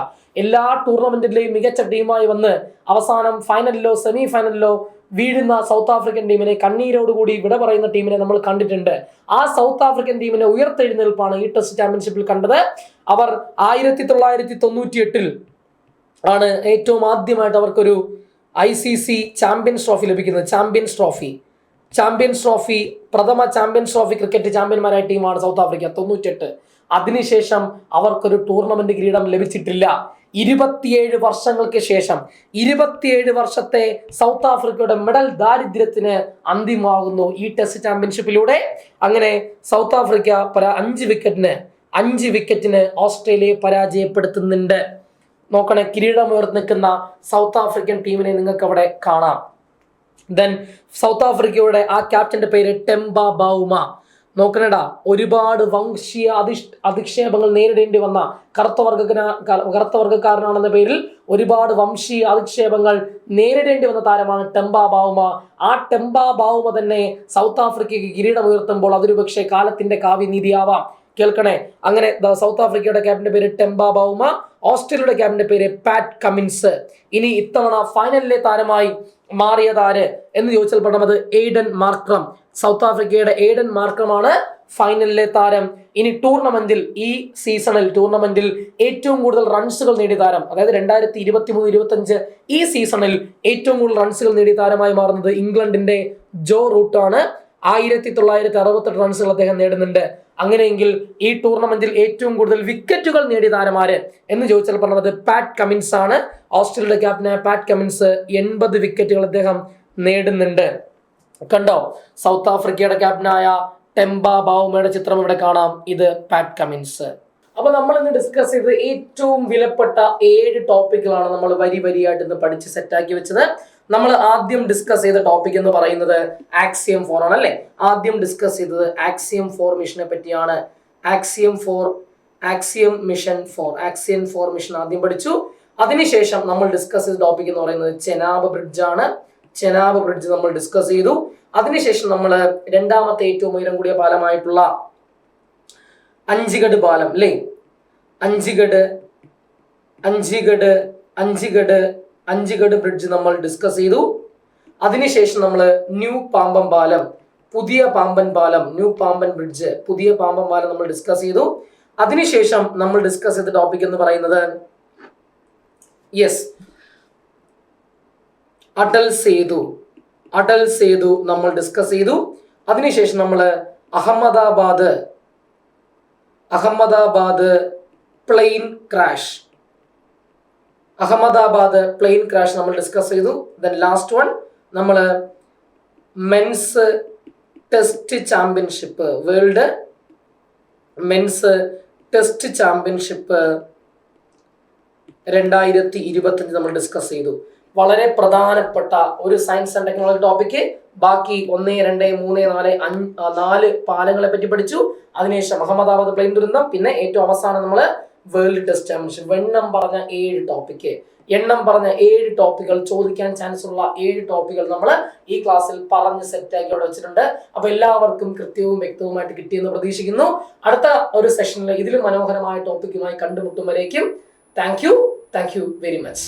എല്ലാ ടൂർണമെന്റിലെയും മികച്ച ടീമായി വന്ന് അവസാനം ഫൈനലിലോ സെമി ഫൈനലിലോ വീഴുന്ന സൗത്ത് ആഫ്രിക്കൻ ടീമിനെ, കണ്ണീരോടുകൂടി വിട പറയുന്ന ടീമിനെ നമ്മൾ കണ്ടിട്ടുണ്ട്. ആ സൗത്ത് ആഫ്രിക്കൻ ടീമിനെ ഉയർത്തെഴുന്നേൽപ്പാണ് ഈ ടെസ്റ്റ് ചാമ്പ്യൻഷിപ്പിൽ കണ്ടത്. അവർ 1998 ആണ് ഏറ്റവും ആദ്യമായിട്ട് അവർക്കൊരു ICC ചാമ്പ്യൻസ് ട്രോഫി ലഭിക്കുന്നത്. ചാമ്പ്യൻസ് ട്രോഫി പ്രഥമ ചാമ്പ്യൻസ് ട്രോഫി ക്രിക്കറ്റ് ചാമ്പ്യന്മാരായ ടീമാണ് സൗത്ത് ആഫ്രിക്ക 98. അതിനുശേഷം അവർക്കൊരു ടൂർണമെന്റ് കിരീടം ലഭിച്ചിട്ടില്ല. 27 വർഷങ്ങൾക്ക് ശേഷം 27 വർഷത്തെ സൗത്ത് ആഫ്രിക്കയുടെ മെഡൽ ദാരിദ്ര്യത്തിന് അന്തിമമാകുന്നു ഈ ടെസ്റ്റ് ചാമ്പ്യൻഷിപ്പിലൂടെ. അങ്ങനെ സൗത്ത് ആഫ്രിക്ക 5 വിക്കറ്റിന് ഓസ്ട്രേലിയയെ പരാജയപ്പെടുത്തുന്നുണ്ട്. നോക്കണേ, കിരീടമുയർത്തി നിൽക്കുന്ന സൗത്ത് ആഫ്രിക്കൻ ടീമിനെ നിങ്ങൾക്ക് അവിടെ കാണാം. ദെൻ സൗത്ത് ആഫ്രിക്കയുടെ ആ ക്യാപ്റ്റന്റെ പേര് ടെംബ ബൗമ. നോക്കണേടാ, ഒരുപാട് വംശീയ അധിക്ഷേപങ്ങൾ നേരിടേണ്ടി വന്ന കറുത്ത വർഗ്ഗക്കാരനാണെന്ന പേരിൽ ഒരുപാട് വംശീയ അധിക്ഷേപങ്ങൾ നേരിടേണ്ടി വന്ന താരമാണ് ടെംബ ബൗമ. ആ ടെംബ ബൗമ തന്നെ സൗത്ത് ആഫ്രിക്കയ്ക്ക് കിരീടമുയർത്തുമ്പോൾ അതൊരു പക്ഷേ കാലത്തിന്റെ കാവ്യനീതിയാവാം. കേൾക്കണേ, അങ്ങനെ സൗത്ത് ആഫ്രിക്കയുടെ ക്യാപ്റ്റന്റെ പേര് ടെംബ ബൗമ, ഓസ്ട്രേലിയയുടെ ക്യാപ്റ്റന്റെ പേര് പാറ്റ് കമിൻസ്. ഇനി ഇത്തവണ ഫൈനലിലെ താരമായി മാറിയതാര് എന്ന് ചോദിച്ചാൽ പറഞ്ഞത് എയ്ഡൻ മാർക്രം. സൗത്ത് ആഫ്രിക്കയുടെ എയ്ഡൻ മാർക്രമാണ് ഫൈനലിലെ താരം. ഇനി ഈ ടൂർണമെന്റിൽ ഏറ്റവും കൂടുതൽ റൺസുകൾ നേടിയ താരം, അതായത് 2023-25 ഈ സീസണിൽ ഏറ്റവും കൂടുതൽ റൺസുകൾ നേടിയ താരമായി മാറുന്നത് ഇംഗ്ലണ്ടിന്റെ ജോ റൂട്ട് ആണ്. 1968 റൺസുകൾ അദ്ദേഹം നേടുന്നുണ്ട്. അങ്ങനെയെങ്കിൽ ഈ ടൂർണമെന്റിൽ ഏറ്റവും കൂടുതൽ വിക്കറ്റുകൾ നേടിയ താരമാര് എന്ന് ചോദിച്ചാൽ പറഞ്ഞത് പാറ്റ് കമിൻസ് ആണ്. ഓസ്ട്രേലിയയുടെ ക്യാപ്റ്റനായ പാറ്റ് കമിൻസ് 80 വിക്കറ്റുകൾ അദ്ദേഹം നേടുന്നുണ്ട്. കണ്ടോ, സൗത്ത് ആഫ്രിക്കയുടെ ക്യാപ്റ്റനായ ടെംബ ബൗമയുടെ ചിത്രം ഇവിടെ കാണാം. ഇത് പാറ്റ് കമിൻസ്. അപ്പൊ നമ്മൾ ഇന്ന് ഡിസ്കസ് ചെയ്തത് ഏറ്റവും വിലപ്പെട്ട 7 ടോപ്പിക്കുകളാണ് നമ്മൾ വരിയായിട്ട് ഇന്ന് പഠിച്ച് സെറ്റാക്കി വെച്ചത്. നമ്മൾ ആദ്യം ഡിസ്കസ് ചെയ്ത ടോപ്പിക് എന്ന് പറയുന്നത് ആക്സിയം 4 ആണ് അല്ലെ. ആദ്യം ഡിസ്കസ് ചെയ്തത് ആക്സിയം 4 മിഷനെ പറ്റിയാണ്. ആക്സിയം 4 മിഷൻ ആദ്യം പഠിച്ചു. അതിനുശേഷം നമ്മൾ ഡിസ്കസ് ചെയ്ത ടോപ്പിക് എന്ന് പറയുന്നത് ചെനാബ് ബ്രിഡ്ജ് ആണ്. ചെനാബ് ബ്രിഡ്ജ് നമ്മൾ ഡിസ്കസ് ചെയ്തു. അതിനുശേഷം നമ്മൾ രണ്ടാമത്തെ ഏറ്റവും ഉയരം കൂടിയ പാലമായിട്ടുള്ള അഞ്ചിഗഡ് പാലം അല്ലേ, അഞ്ചിഗഡ് ബ്രിഡ്ജ് നമ്മൾ ഡിസ്കസ് ചെയ്തു. അതിനുശേഷം നമ്മൾ ന്യൂ പാമ്പൻ പാലം, പുതിയ പാമ്പൻ പാലം, ന്യൂ പാമ്പൻ ബ്രിഡ്ജ്, പുതിയ പാമ്പൻ പാലം നമ്മൾ ഡിസ്കസ് ചെയ്തു. അതിനുശേഷം നമ്മൾ ഡിസ്കസ് ചെയ്ത ടോപ്പിക് എന്ന് പറയുന്നത് അടൽ സേതു നമ്മൾ ഡിസ്കസ് ചെയ്തു. അതിനുശേഷം നമ്മൾ അഹമ്മദാബാദ് പ്ലെയിൻ ക്രാഷ് നമ്മൾ ഡിസ്കസ് ചെയ്തു. ദെൻ ലാസ്റ്റ് വൺ നമ്മൾ men's test championship, world men's test championship 2025 നമ്മൾ ഡിസ്കസ് ചെയ്തു. വളരെ പ്രധാനപ്പെട്ട ഒരു സയൻസ് ആൻഡ് ടെക്നോളജി ടോപ്പിക്ക്. ബാക്കി 1, 2, 3, 4 പാലങ്ങളെ പറ്റി പഠിച്ചു. അതിനുശേഷം അഹമ്മദാബാദ് പ്ലെയിൻ ദുരന്തം, പിന്നെ ഏറ്റവും അവസാനം നമ്മൾ വേൾഡ് ടെസ്റ്റ് ചാമ്പ്യൻഷിപ്പ്. എണ്ണം പറഞ്ഞ 7 ടോപ്പിക്കുകൾ ചോദിക്കാൻ ചാൻസ് ഉള്ള 7 ടോപ്പിക്കുകൾ നമ്മൾ ഈ ക്ലാസ്സിൽ പറഞ്ഞ് സെറ്റാക്കി അവിടെ വെച്ചിട്ടുണ്ട്. അപ്പൊ എല്ലാവർക്കും കൃത്യവും വ്യക്തവുമായിട്ട് കിട്ടിയെന്ന് പ്രതീക്ഷിക്കുന്നു. അടുത്ത ഒരു സെഷനിൽ ഇതിലും മനോഹരമായ ടോപ്പിക്കുമായി കണ്ടുമുട്ടും വരേക്കും താങ്ക് യു വെരി മച്ച്.